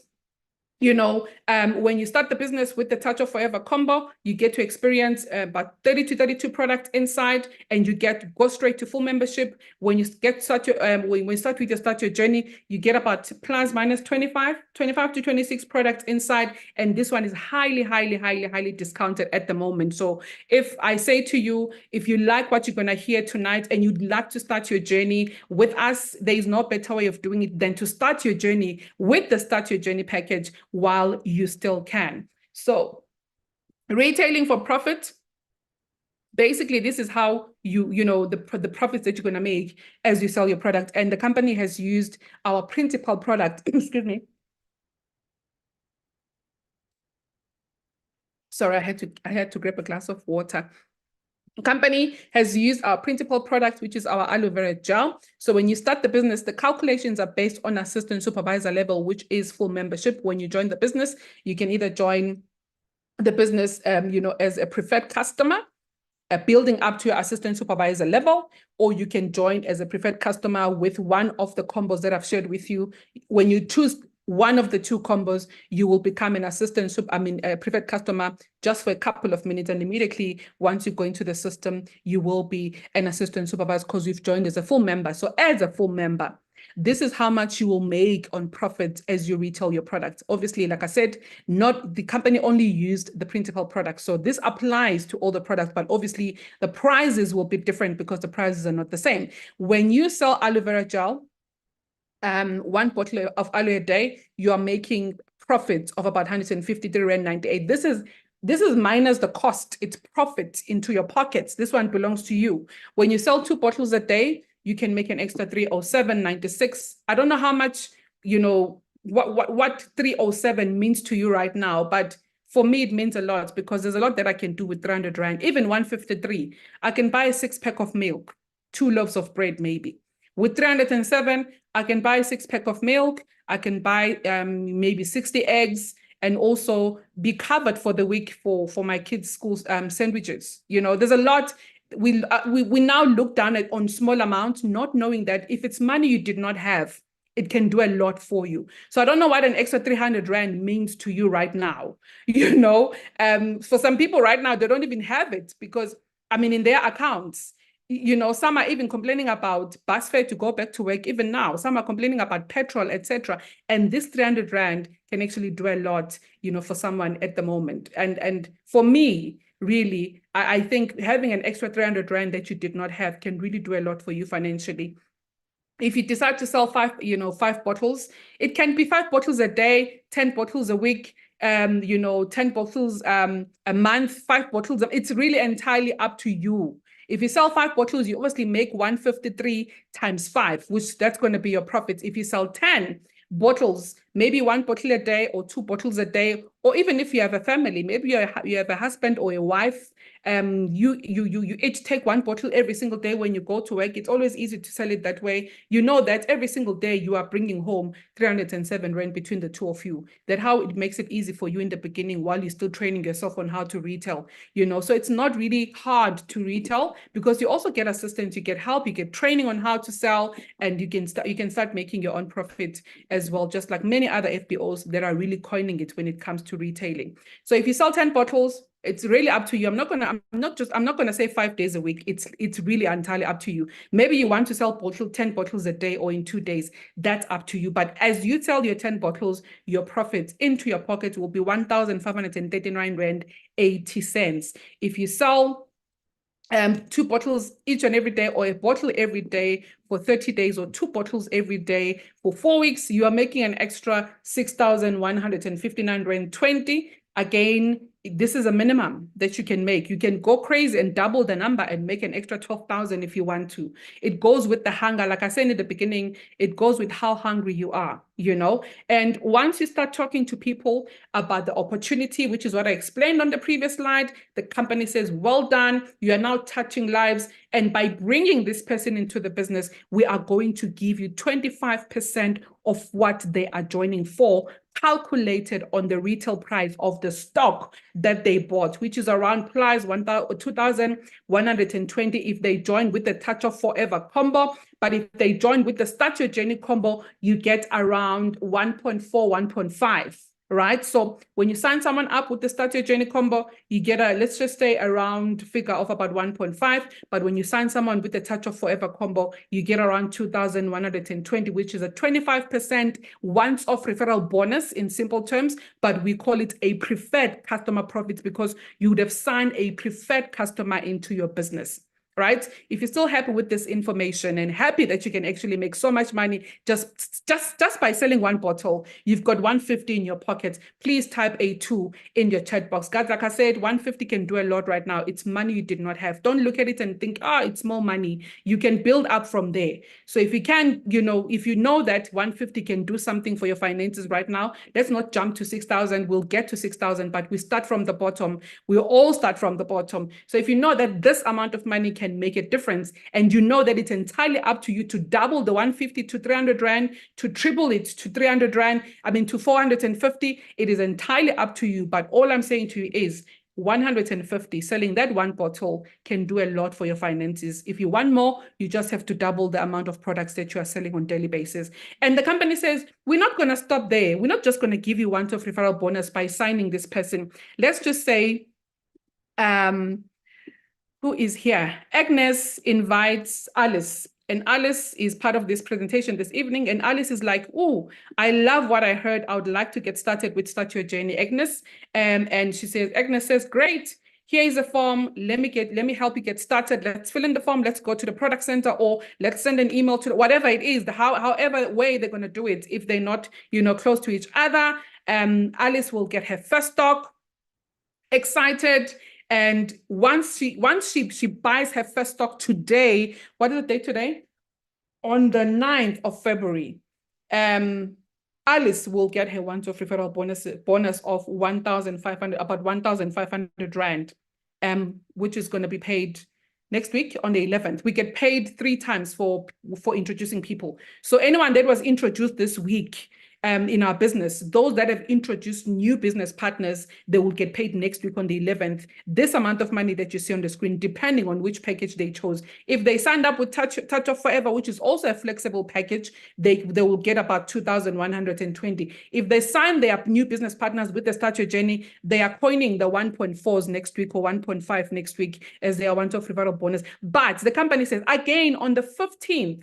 you know, when you start the business with the Touch of Forever combo, you get to experience about 30 to 32 products inside, and you go straight to full membership. When you get when you start with your Start Your Journey, you get about plus minus 25 to 26 products inside, and this one is highly discounted at the moment. So if I say to you, if you like what you're gonna hear tonight and you'd like to start your journey with us, there is no better way of doing it than to start your journey with the Start Your Journey package while you still can. So retailing for profit, basically this is how you know the profits that you're going to make as you sell your product. And the company has used our principal product, excuse me. Sorry, I had to grab a glass of water. The company has used our principal product, which is our aloe vera gel. So when you start the business, the calculations are based on assistant supervisor level, which is full membership. When you join the business, you can either join the business, you know, as a preferred customer, building up to your assistant supervisor level, or you can join as a preferred customer with one of the combos that I've shared with you. When you choose one of the two combos, you will become an a preferred customer just for a couple of minutes, and immediately once you go into the system, you will be an assistant supervisor because you've joined as a full member. So as a full member, this is how much you will make on profit as you retail your product. Obviously, like I said, not the company only used the principal product. So this applies to all the products, but obviously the prices will be different because the prices are not the same. When you sell aloe vera gel, one bottle of aloe a day, you are making profits of about 153 Rand 98. This is minus the cost. It's profit into your pockets. This one belongs to you. When you sell 2 bottles a day, you can make an extra 307.96. I don't know how much, you know, what 307 means to you right now, but for me, it means a lot because there's a lot that I can do with 300 Rand, even 153. I can buy a 6-pack of milk, 2 loaves of bread, maybe. With 307, I can buy a 6-pack of milk. I can buy maybe 60 eggs and also be covered for the week for my kids' school sandwiches. You know, there's a lot. We now look down on small amounts, not knowing that if it's money you did not have, it can do a lot for you. So I don't know what an extra 300 Rand means to you right now. You know, for some people right now, they don't even have it because, I mean, in their accounts, you know, some are even complaining about bus fare to go back to work even now. Some are complaining about petrol, etc. And this 300 Rand can actually do a lot, you know, for someone at the moment. And for me, really, I think having an extra 300 Rand that you did not have can really do a lot for you financially. If you decide to sell 5 bottles, it can be 5 bottles a day, 10 bottles a week, you know, 10 bottles a month, 5 bottles. It's really entirely up to you. If you sell 5 bottles, you obviously make 153 times 5, which that's going to be your profits. If you sell 10 bottles, maybe 1 bottle a day or 2 bottles a day, or even if you have a family, maybe you have a husband or a wife, you each take 1 bottle every single day when you go to work. It's always easy to sell it that way. You know that every single day you are bringing home 307 rand between the two of you. That how it makes it easy for you in the beginning while you're still training yourself on how to retail, you know. So it's not really hard to retail because you also get assistance, you get help, you get training on how to sell, and you can start making your own profit as well, just like many other FBOs that are really coining it when it comes to retailing. So if you sell 10 bottles, it's really up to you. I'm not gonna say 5 days a week. It's really entirely up to you. Maybe you want to sell 10 bottles a day or in 2 days. That's up to you. But as you sell your 10 bottles, your profits into your pocket will be 1,539 rand 80 cents. If you sell 2 bottles each and every day, or a bottle every day for 30 days, or 2 bottles every day for 4 weeks, you are making an extra 6,159 rand 20. Again, this is a minimum that you can make. You can go crazy and double the number and make an extra 12,000 if you want to. It goes with the hunger. Like I said in the beginning, it goes with how hungry you are, you know. And once you start talking to people about the opportunity, which is what I explained on the previous slide, the company says, well done, you are now touching lives. And by bringing this person into the business, we are going to give you 25% of what they are joining for, calculated on the retail price of the stock that they bought, which is around plus 2,120 if they join with the Touch of Forever combo. But if they join with the Start Your Journey combo, you get around 1.4, 1.5. Right? So when you sign someone up with the Start Your Journey combo, you get let's just say around figure of about 1.5. But when you sign someone with the Touch of Forever combo, you get around 2,120, which is a 25% once-off referral bonus in simple terms. But we call it a preferred customer profit because you would have signed a preferred customer into your business. Right? If you're still happy with this information and happy that you can actually make so much money just by selling 1 bottle, you've got 150 in your pocket. Please type a 2 in your chat box. Guys, like I said, 150 can do a lot right now. It's money you did not have. Don't look at it and think, it's more money. You can build up from there. So if you can, if you know that 150 can do something for your finances right now, let's not jump to 6,000. We'll get to 6,000, but we start from the bottom. We'll all start from the bottom. So if you know that this amount of money can make a difference, and you know that it's entirely up to you to double the 150 to 300 rand, to triple it to 300 rand, to 450, it is entirely up to you. But all I'm saying to you is 150, selling that 1 bottle can do a lot for your finances. If you want more, you just have to double the amount of products that you are selling on a daily basis. And the company says, we're not going to stop there. We're not just going to give you one-off referral bonus by signing this person. Let's just say, who is here? Agnes invites Alice, and Alice is part of this presentation this evening. And Alice is like, oh, I love what I heard. I would like to get started with Start Your Journey, Agnes. And she says, Agnes says, great. Here is a form. Let me help you get started. Let's fill in the form. Let's go to the product center, or let's send an email to whatever it is, however way they're going to do it. If they're not, close to each other, Alice will get her first stock. Excited. And once she buys her first stock today, what is the date today? On the 9th of February, Alice will get her one-off referral bonus of 1,500, about 1,500 rand, which is going to be paid next week on the 11th. We get paid 3 times for introducing people. So anyone that was introduced this week, in our business, those that have introduced new business partners, they will get paid next week on the 11th. This amount of money that you see on the screen, depending on which package they chose. If they signed up with Touch of Forever, which is also a flexible package, they will get about 2,120. If they sign their new business partners with the Start Your Journey, they are coining the 1.4s next week or 1.5 next week as their one-off referral bonus. But the company says, again, on the 15th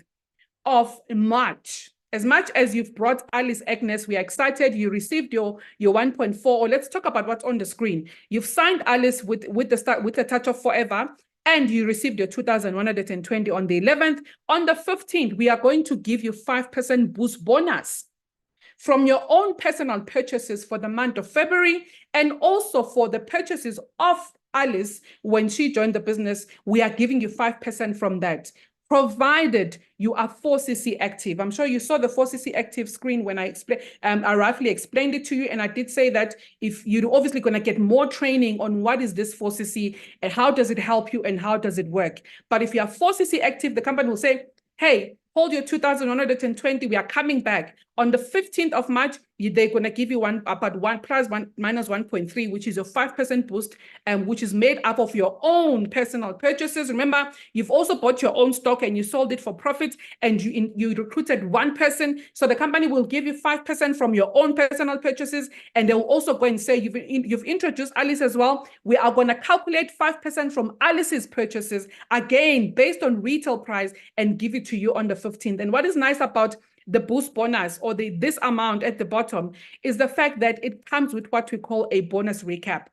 of March, as much as you've brought Alice, Agnes, we are excited. You received your 1.4. Or let's talk about what's on the screen. You've signed Alice with the Touch of Forever, and you received your 2,120 on the 11th. On the 15th, we are going to give you 5% boost bonus from your own personal purchases for the month of February, and also for the purchases of Alice when she joined the business. We are giving you 5% from that. provided you are 4cc active. I'm sure you saw the 4cc active screen when I explained, I roughly explained it to you. And I did say that if you're obviously going to get more training on what is this 4cc and how does it help you and how does it work. But if you are 4cc active, the company will say, hey, hold your 2,120. We are coming back. On the 15th of March, they're going to give you about 1 plus 1 minus 1.3, which is your 5% boost, which is made up of your own personal purchases. Remember, you've also bought your own stock and you sold it for profit, and you recruited one person. So the company will give you 5% from your own personal purchases, and they'll also go and say, you've introduced Alice as well. We are going to calculate 5% from Alice's purchases, again, based on retail price, and give it to you on the 15th. And what is nice about the boost bonus or this amount at the bottom is the fact that it comes with what we call a bonus recap.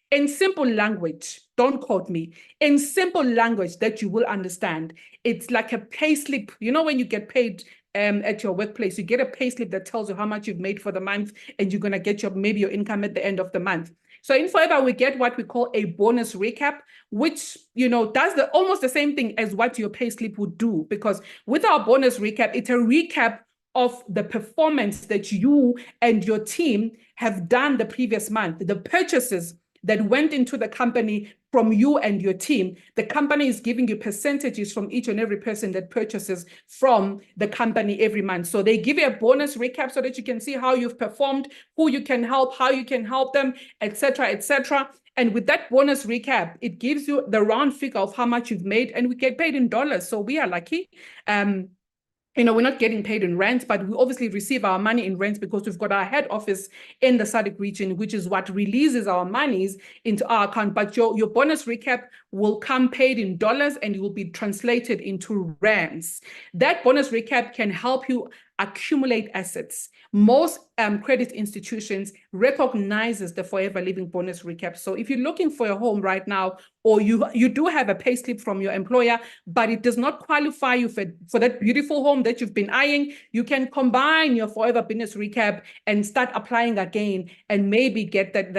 In simple language, don't quote me, in simple language that you will understand, it's like a pay slip. You know, when you get paid at your workplace, you get a pay slip that tells you how much you've made for the month, and you're going to get maybe your income at the end of the month. So in Forever, we get what we call a bonus recap, which, does almost the same thing as what your pay slip would do. Because with our bonus recap, it's a recap of the performance that you and your team have done the previous month, the purchases that went into the company from you and your team. The company is giving you percentages from each and every person that purchases from the company every month. So they give you a bonus recap so that you can see how you've performed, who you can help, how you can help them, etc., etc. And with that bonus recap, it gives you the round figure of how much you've made, and we get paid in dollars. So we are lucky. We're not getting paid in rent, but we obviously receive our money in rent because we've got our head office in the SADC region, which is what releases our monies into our account. But your bonus recap will come paid in dollars and it will be translated into rands. That bonus recap can help you accumulate assets. Most credit institutions recognizes the Forever Living bonus recap. So if you're looking for a home right now, or you do have a pay slip from your employer, but it does not qualify you for that beautiful home that you've been eyeing, you can combine your Forever bonus recap and start applying again, and maybe get that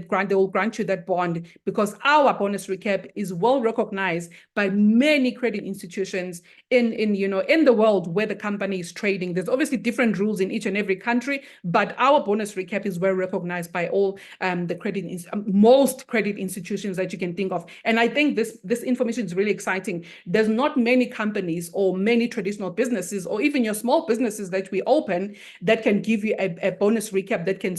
grant. They will grant you that bond, because our bonus recap is well recognized by many credit institutions in the world where the company is trading. There's obviously different rules in each and every country, but our bonus recap is well recognized by all most credit institutions that you can think of. And I think this information is really exciting. There's not many companies or many traditional businesses, or even your small businesses that we open, that can give you a bonus recap that can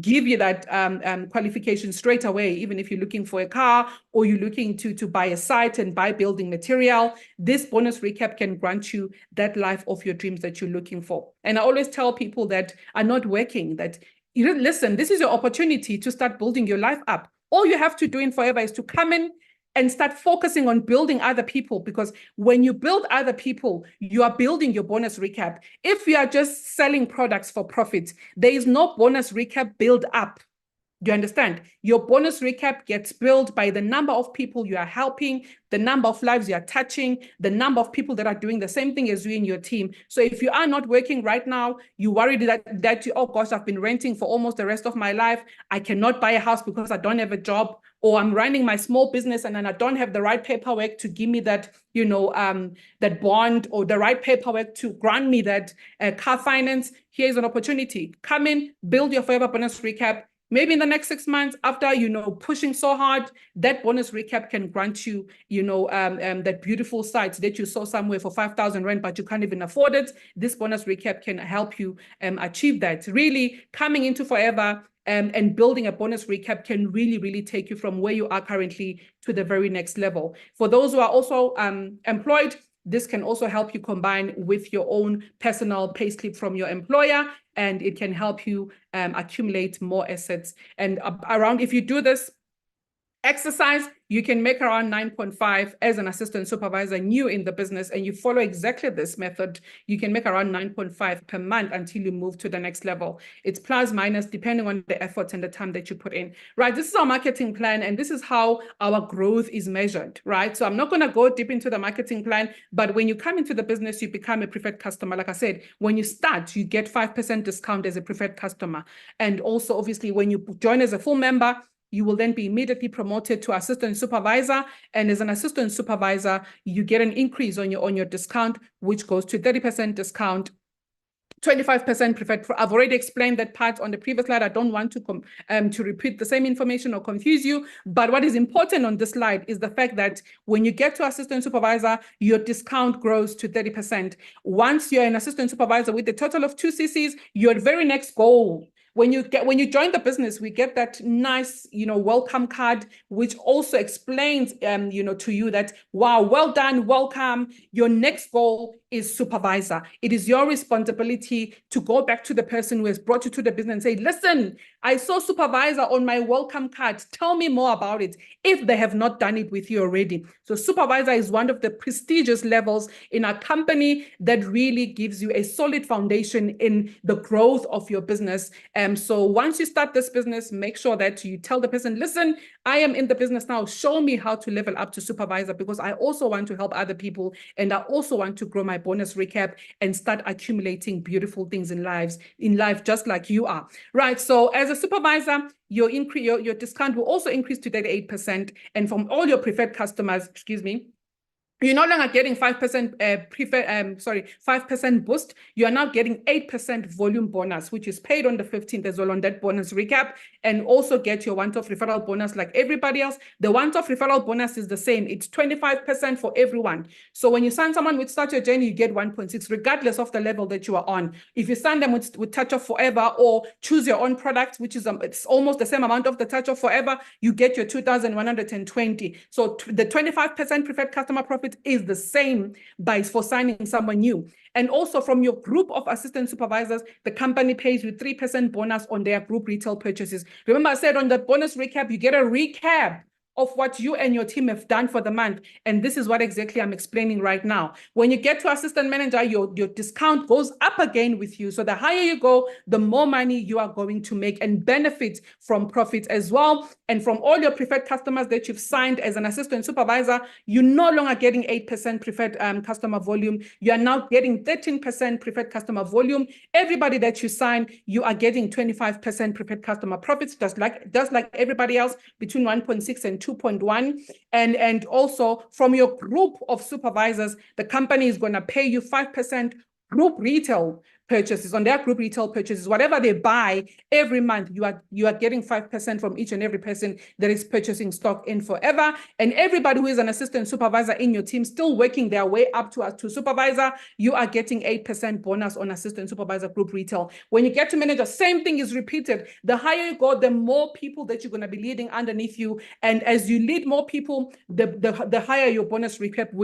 give you that qualification straight away. Even if you're looking for a car, or you're looking to buy a site and buy building material, this bonus recap can grant you that life of your dreams that you're looking for. And I always tell people that are not working that, listen, this is your opportunity to start building your life up. All you have to do in Forever is to come in and start focusing on building other people, because when you build other people, you are building your bonus recap. If you are just selling products for profit, there is no bonus recap build up. Do you understand? Your bonus recap gets built by the number of people you are helping, the number of lives you are touching, the number of people that are doing the same thing as you in your team. So if you are not working right now, you worried that oh gosh, I've been renting for almost the rest of my life, I cannot buy a house because I don't have a job, or I'm running my small business and then I don't have the right paperwork to give me that, that bond, or the right paperwork to grant me that car finance. Here's an opportunity. Come in, build your Forever bonus recap. Maybe in the next 6 months, after, pushing so hard, that bonus recap can grant you, that beautiful site that you saw somewhere for 5,000 rand, but you can't even afford it. This bonus recap can help you achieve that. Really coming into Forever and building a bonus recap can really, really take you from where you are currently to the very next level. For those who are also employed, this can also help you combine with your own personal payslip from your employer, and it can help you accumulate more assets. And if you do this exercise, you can make around 9.5 as an assistant supervisor new in the business, and you follow exactly this method. You can make around 9.5 per month until you move to the next level. It's plus minus depending on the efforts and the time that you put in, right? This is our marketing plan, and this is how our growth is measured, right? So I'm not going to go deep into the marketing plan, but when you come into the business, you become a preferred customer. Like I said, when you start, you get 5% discount as a preferred customer. And also, obviously, when you join as a full member, you will then be immediately promoted to assistant supervisor. And as an assistant supervisor, you get an increase on your discount, which goes to 30% discount, 25% preferred. I've already explained that part on the previous slide. I don't want to repeat the same information or confuse you. But what is important on this slide is the fact that when you get to assistant supervisor, your discount grows to 30%. Once you're an assistant supervisor with a total of 2 CCs, your very next goal, when you join the business, we get that nice, welcome card, which also explains, to you that, wow, well done, welcome. Your next goal is supervisor. It is your responsibility to go back to the person who has brought you to the business and say, listen, I saw supervisor on my welcome card. Tell me more about it, if they have not done it with you already. So supervisor is one of the prestigious levels in a company that really gives you a solid foundation in the growth of your business. So once you start this business, make sure that you tell the person, listen, I am in the business now. Show me how to level up to supervisor, because I also want to help other people. And I also want to grow my bonus recap and start accumulating beautiful things in life, just like you are. Right. So as a supervisor, your discount will also increase to 38%. And from all your preferred customers, you're no longer getting 5% 5% boost. You are now getting 8% volume bonus, which is paid on the 15th as well on that bonus recap, and also get your one-off referral bonus like everybody else. The one-off referral bonus is the same. It's 25% for everyone. So when you sign someone with Start Your Journey, you get 1.6, regardless of the level that you are on. If you sign them with Touch of Forever or choose your own product, which is it's almost the same amount of the Touch of Forever, you get your 2,120. So the 25% preferred customer profit is the same for signing someone new. And also from your group of assistant supervisors, the company pays you 3% bonus on their group retail purchases. Remember I said on the bonus recap, you get a recap of what you and your team have done for the month. And this is what exactly I'm explaining right now. When you get to assistant manager, your discount goes up again with you. So the higher you go, the more money you are going to make and benefit from profits as well. And from all your preferred customers that you've signed as an assistant supervisor, you're no longer getting 8% preferred customer volume. You are now getting 13% preferred customer volume. Everybody that you sign, you are getting 25% preferred customer profits, just like everybody else, between 1.6 and 2.1. And also from your group of supervisors, the company is going to pay you 5% group retail purchases. On their group retail purchases, whatever they buy every month, you are getting 5% from each and every person that is purchasing stock in Forever. And everybody who is an assistant supervisor in your team, still working their way up to supervisor, you are getting 8% bonus on assistant supervisor group retail. When you get to manager, same thing is repeated. The higher you go, the more people that you're going to be leading underneath you. And as you lead more people, the higher your bonus recap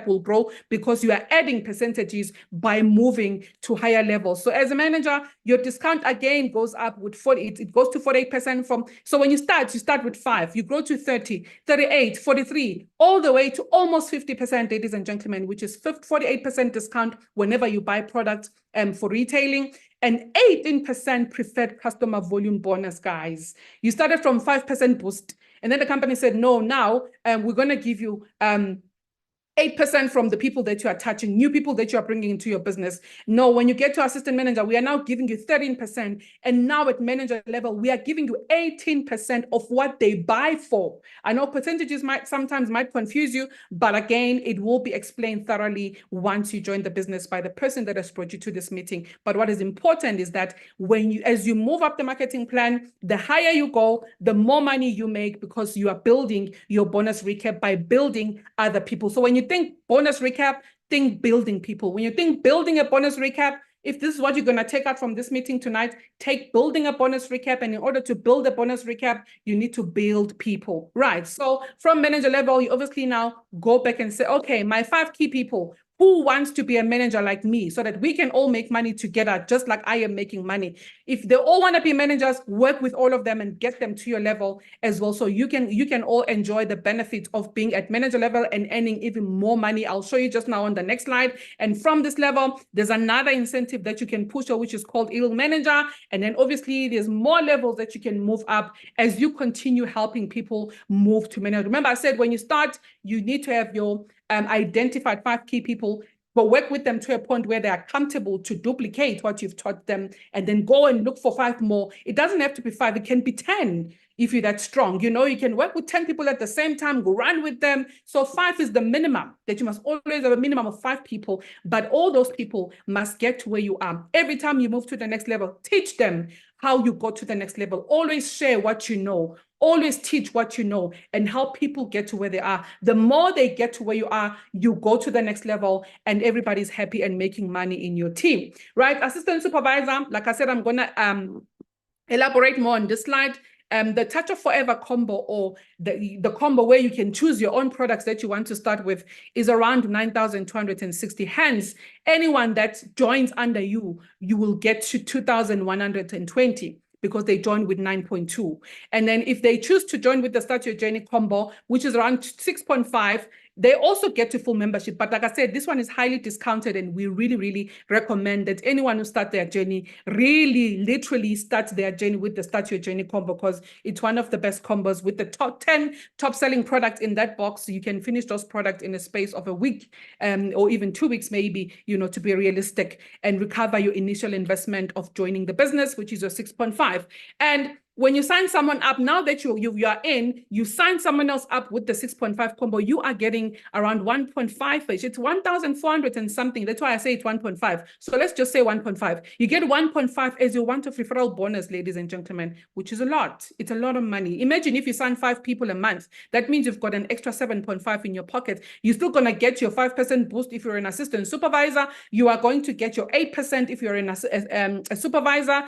will grow, because you are adding percentages by moving to higher levels. So as a manager, your discount again goes up with 40. It goes to 48% so when you start with 5, you grow to 30, 38, 43, all the way to almost 50%, ladies and gentlemen, which is 48% discount whenever you buy products for retailing, and 18% preferred customer volume bonus, guys. You started from 5% boost, and then the company said, no, now we're going to give you 8% from the people that you are touching, new people that you are bringing into your business. No, when you get to assistant manager, we are now giving you 13%. And now at manager level, we are giving you 18% of what they buy for. I know percentages sometimes might confuse you, but again, it will be explained thoroughly once you join the business by the person that has brought you to this meeting. But what is important is that as you move up the marketing plan, the higher you go, the more money you make, because you are building your bonus recap by building other people. So when you think bonus recap, think building people. When you think building a bonus recap, if this is what you're going to take out from this meeting tonight, take building a bonus recap. And in order to build a bonus recap, you need to build people, right? So from manager level, you obviously now go back and say, okay, my 5 key people, who wants to be a manager like me, so that we can all make money together, just like I am making money. If they all want to be managers, work with all of them and get them to your level as well. So you can all enjoy the benefits of being at manager level and earning even more money. I'll show you just now on the next slide. And from this level, there's another incentive that you can push, which is called Ill Manager. And then obviously there's more levels that you can move up as you continue helping people move to manager. Remember, I said when you start, you need to have your identified 5 key people, but work with them to a point where they are comfortable to duplicate what you've taught them, and then go and look for 5 more. It doesn't have to be 5, it can be 10. if you're that strong. You know, you can work with 10 people at the same time, go run with them. So 5 is the minimum, that you must always have a minimum of 5 people, but all those people must get to where you are. Every time you move to the next level, teach them how you go to the next level. Always share what you know. Always teach what you know and help people get to where they are. The more they get to where you are, you go to the next level and everybody's happy and making money in your team, right? Assistant supervisor, like I said, I'm going to elaborate more on this slide. The Touch of Forever combo, or the combo where you can choose your own products that you want to start with, is around 9,260. Hence, anyone that joins under you, you will get to 2,120 because they join with 9.2. And then if they choose to join with the Start Your Journey combo, which is around 6.5, they also get to full membership. But like I said, this one is highly discounted, and we really, really recommend that anyone who starts their journey really literally starts their journey with the Start Your Journey combo, because it's one of the best combos with the top 10 top selling products in that box. You can finish those products in a space of a week, or even 2 weeks, maybe, you know, to be realistic, and recover your initial investment of joining the business, which is your 6.5. And when you sign someone up, now that you are in, you sign someone else up with the 6.5 combo, you are getting around 1.5. It's 1,400 and something. That's why I say it's 1.5. So let's just say 1.5. You get 1.5 as your one-off referral bonus, ladies and gentlemen, which is a lot. It's a lot of money. Imagine if you sign 5 people a month. That means you've got an extra 7.5 in your pocket. You're still going to get your 5% boost if you're an assistant supervisor. You are going to get your 8% if you're a supervisor,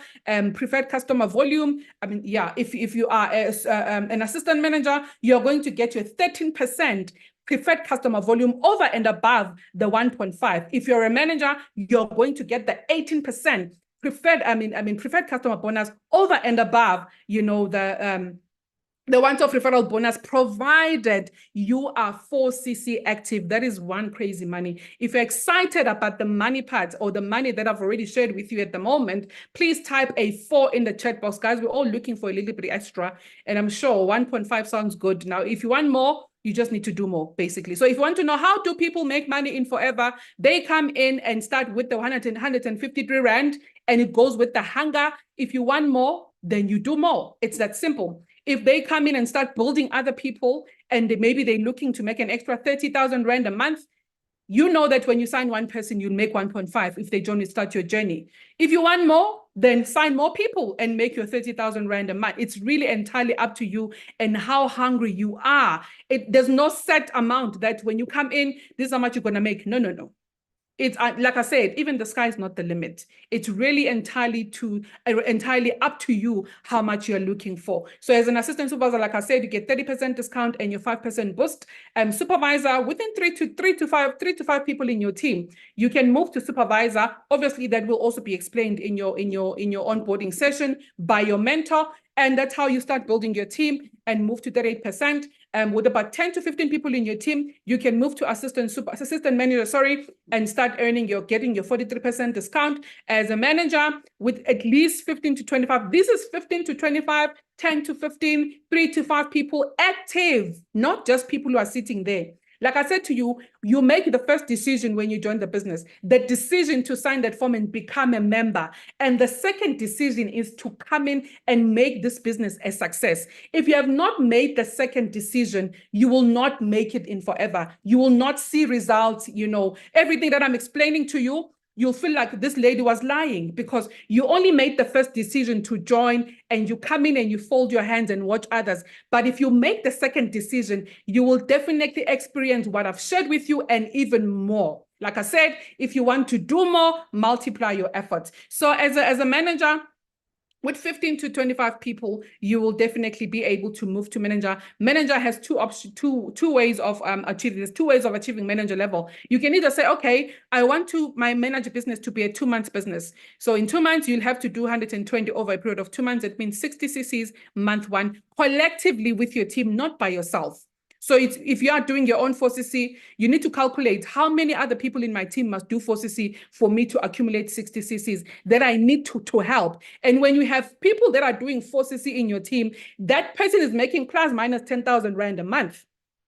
preferred customer volume. I mean, yeah, if you are an assistant manager, you're going to get your 13% preferred customer volume over and above the 1.5. If you're a manager, you're going to get the 18% preferred customer bonus over and above, you know, the one-off referral bonus, provided you are 4cc active. That is one crazy money. If you're excited about the money part, or the money that I've already shared with you at the moment, please type a 4 in the chat box. Guys, we're all looking for a little bit extra, and I'm sure 1.5 sounds good. Now, if you want more, you just need to do more, basically. So if you want to know how do people make money in Forever, they come in and start with the 153 Rand, and it goes with the hunger. If you want more, then you do more. It's that simple. If they come in and start building other people, and maybe they're looking to make an extra 30,000 Rand a month, you know that when you sign one person, you'll make 1.5 if they join and Start Your Journey. If you want more, then sign more people and make your 30,000 Rand a month. It's really entirely up to you and how hungry you are. There's no set amount that when you come in, this is how much you're going to make. No, no, no. It's like I said, even the sky is not the limit. It's really entirely up to you how much you're looking for. So as an assistant supervisor, like I said, you get 30% discount and your 5% boost. Supervisor, within three to five people in your team, you can move to supervisor. Obviously, that will also be explained in your onboarding session by your mentor. And that's how you start building your team and move to 38%. With about 10 to 15 people in your team, you can move to assistant manager, and start getting your 43% discount. As a manager, with at least 15 to 25. This is 15 to 25, 10 to 15, 3 to 5 people active, not just people who are sitting there. Like I said to you, you make the first decision when you join the business, the decision to sign that form and become a member. And the second decision is to come in and make this business a success. If you have not made the second decision, you will not make it in Forever. You will not see results. You know, everything that I'm explaining to you, you'll feel like this lady was lying, because you only made the first decision to join, and you come in and you fold your hands and watch others. But if you make the second decision, you will definitely experience what I've shared with you and even more. Like I said, if you want to do more, multiply your efforts. So as a manager, with 15 to 25 people, you will definitely be able to move to manager. Manager has two ways of achieving this. 2 ways of achieving manager level. You can either say, okay, I want my manager business to be a 2-month business. So in 2 months, you'll have to do 120 over a period of 2 months. It means 60 cc's month 1, collectively with your team, not by yourself. So if you are doing your own 4cc, you need to calculate how many other people in my team must do 4cc for me to accumulate 60 cc's that I need to help. And when you have people that are doing 4cc in your team, that person is making plus minus 10,000 Rand a month.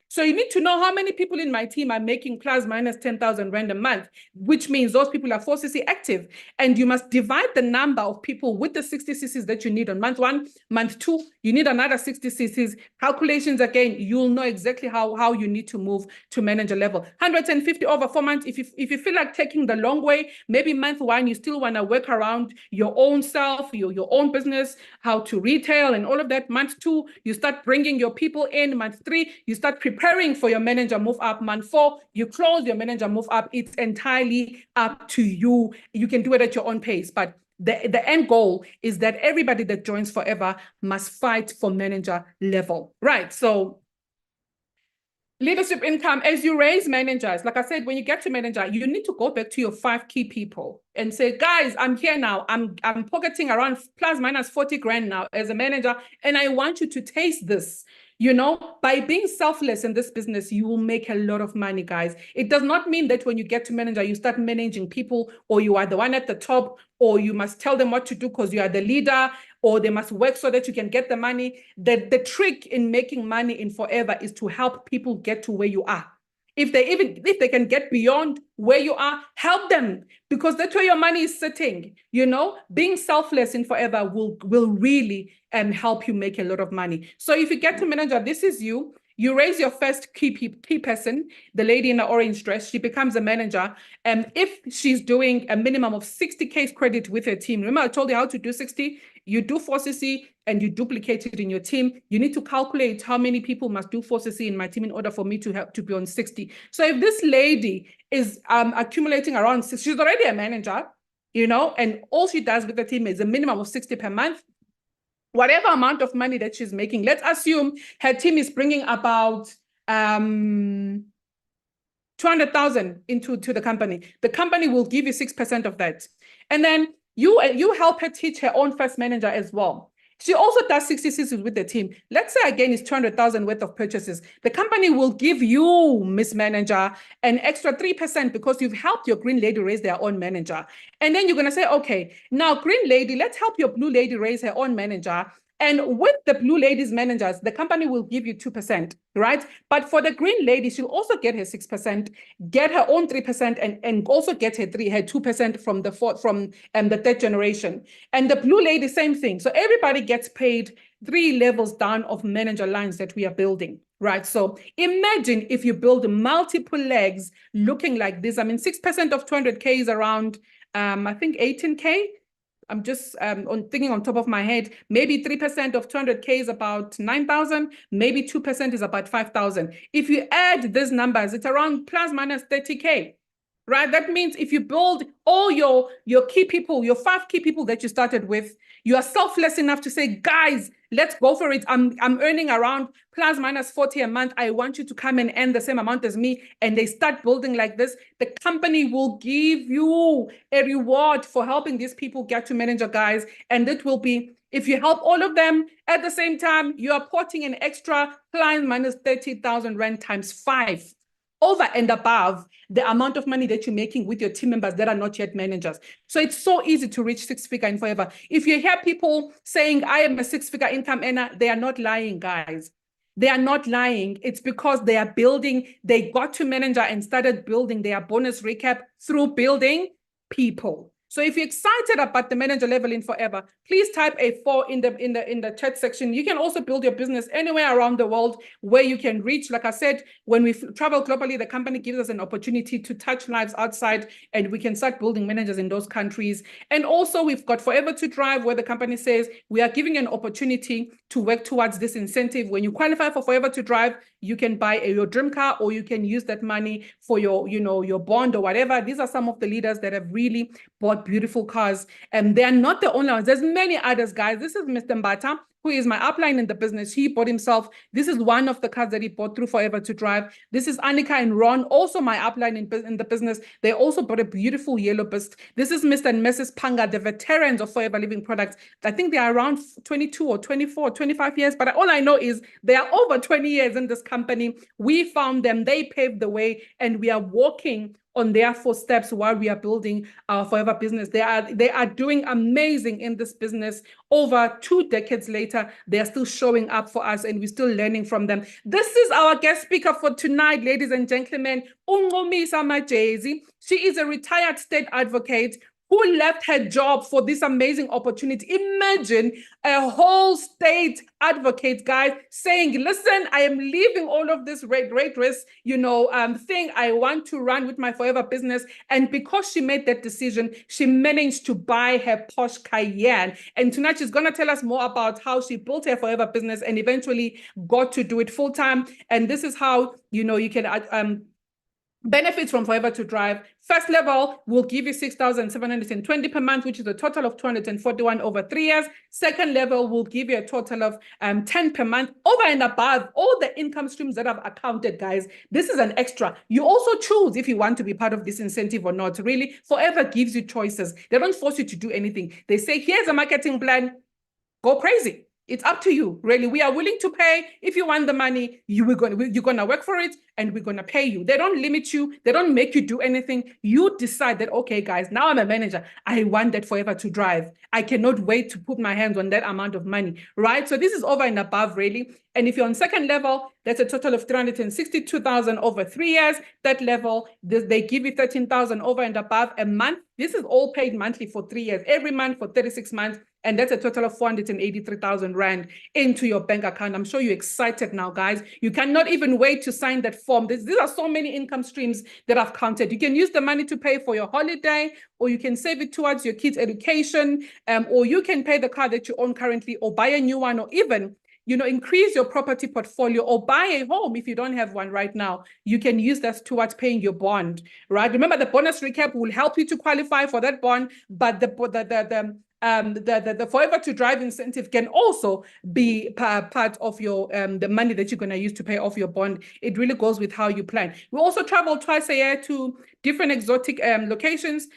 So you need to know how many people in my team are making plus minus 10,000 rand a month, which means those people are 4cc active. And you must divide the number of people with the 60 cc's that you need on month 1, month 2, you need another 60 cc's. Calculations again, you'll know exactly how you need to move to manager level. 150 over 4 months. If you feel like taking the long way, maybe month 1, you still want to work around your own self, your own business, how to retail and all of that. Month 2, you start bringing your people in. Month 3, you start preparing for your manager move up. Month 4, you close your manager move up. It's entirely up to you. You can do it at your own pace, but the end goal is that everybody that joins Forever must fight for manager level, right? So leadership income, as you raise managers, like I said, when you get to manager, you need to go back to your 5 key people and say, guys, I'm here now. I'm pocketing around plus minus 40 grand now as a manager, and I want you to taste this. You know, by being selfless in this business, you will make a lot of money, guys. It does not mean that when you get to manager, you start managing people, or you are the one at the top, or you must tell them what to do because you are the leader, or they must work so that you can get the money. The trick in making money in Forever is to help people get to where you are. If they can get beyond where you are, help them, because that's where your money is sitting. You know, being selfless in Forever will really help you make a lot of money. So if you get to manager, this is you. You raise your first key person, the lady in the orange dress. She becomes a manager. And if she's doing a minimum of 60 case credit with her team, remember I told you how to do 60? You do 4cc and you duplicate it in your team. You need to calculate how many people must do 4cc in my team in order for me to help to be on 60. So if this lady is accumulating around 60, she's already a manager, you know, and all she does with the team is a minimum of 60 per month. Whatever amount of money that she's making, let's assume her team is bringing about 200,000 into the company. The company will give you 6% of that. And then you help her teach her own first manager as well. She also does 60 cc's with the team. Let's say again it's 200,000 worth of purchases. The company will give you, Miss Manager, an extra 3% because you've helped your green lady raise their own manager. And then you're going to say, okay, now green lady, let's help your blue lady raise her own manager. And with the blue lady's managers, the company will give you 2%, right? But for the green lady, she'll also get her 6%, get her own 3%, and also get her 2% from the third generation. And the blue lady, same thing. So everybody gets paid 3 levels down of manager lines that we are building, right? So imagine if you build multiple legs looking like this. I mean, 6% of 200K is around, I think 18K. I'm just thinking on top of my head, maybe 3% of 200K is about 9,000, maybe 2% is about 5,000. If you add these numbers, it's around plus minus 30K, right? That means if you build all your key people, your 5 key people that you started with, you are selfless enough to say, guys, let's go for it. I'm earning around plus minus 40 a month. I want you to come and earn the same amount as me. And they start building like this. The company will give you a reward for helping these people get to manager, guys. And it will be, if you help all of them at the same time, you are putting an extra plus minus 30,000 rand times 5 over and above the amount of money that you're making with your team members that are not yet managers. So it's so easy to reach 6-figure in Forever. If you hear people saying, I am a 6-figure income earner, they are not lying, guys. They are not lying. It's because they are building, they got to manager and started building their bonus recap through building people. So if you're excited about the manager level in Forever, please type a 4 in the chat section. You can also build your business anywhere around the world where you can reach. Like I said, when we travel globally, the company gives us an opportunity to touch lives outside, and we can start building managers in those countries. And also we've got Forever to Drive, where the company says we are giving an opportunity to work towards this incentive. When you qualify for Forever to Drive, you can buy your dream car, or you can use that money for your bond or whatever. These are some of the leaders that have really bought beautiful cars, and they're not the only ones. There's many others, guys. This is Mr. Mbata, who is my upline in the business. He bought himself. This is one of the cars that he bought through Forever to Drive. This is Annika and Ron, also my upline in the business. They also bought a beautiful yellow Beast. This is Mr. and Mrs. Panga, the veterans of Forever Living Products. I think they are around 22 or 24 or 25 years, but all I know is they are over 20 years in this company. We found them, they paved the way, and we are walking on their footsteps while we are building our Forever business. They are doing amazing in this business. Over 2 decades later, they are still showing up for us, and we're still learning from them. This is our guest speaker for tonight, ladies and gentlemen, Ncumisa Majezi. She is a retired state advocate who left her job for this amazing opportunity. Imagine a whole state advocate, guys, saying, listen, I am leaving all of this great risk, thing. I want to run with my Forever business. And because she made that decision, she managed to buy her Porsche Cayenne. And tonight she's going to tell us more about how she built her Forever business and eventually got to do it full time. And this is how, you can benefits from Forever to Drive. First level will give you 6,720 per month, which is a total of 241 over 3 years. Second level will give you a total of 10 per month. Over and above all the income streams that I've accounted, guys, this is an extra. You also choose if you want to be part of this incentive or not. Really, Forever gives you choices. They don't force you to do anything. They say, here's a marketing plan, go crazy. It's up to you, really. We are willing to pay. If you want the money, you're gonna work for it, and we're gonna pay you. They don't limit you. They don't make you do anything. You decide that, okay, guys, now I'm a manager. I want that Forever to Drive. I cannot wait to put my hands on that amount of money, right? So this is over and above, really. And if you're on second level, that's a total of 362,000 over 3 years. That level, they give you 13,000 over and above a month. This is all paid monthly for 3 years, every month for 36 months. And that's a total of 483,000 Rand into your bank account. I'm sure you're excited now, guys. You cannot even wait to sign that form. These are so many income streams that I've counted. You can use the money to pay for your holiday, or you can save it towards your kids' education, or you can pay the car that you own currently, or buy a new one, or even increase your property portfolio, or buy a home if you don't have one right now. You can use that towards paying your bond, right? Remember, the bonus recap will help you to qualify for that bond, but the Forever to Drive incentive can also be part of your the money that you're going to use to pay off your bond. It really goes with how you plan. We also travel twice a year to different exotic locations.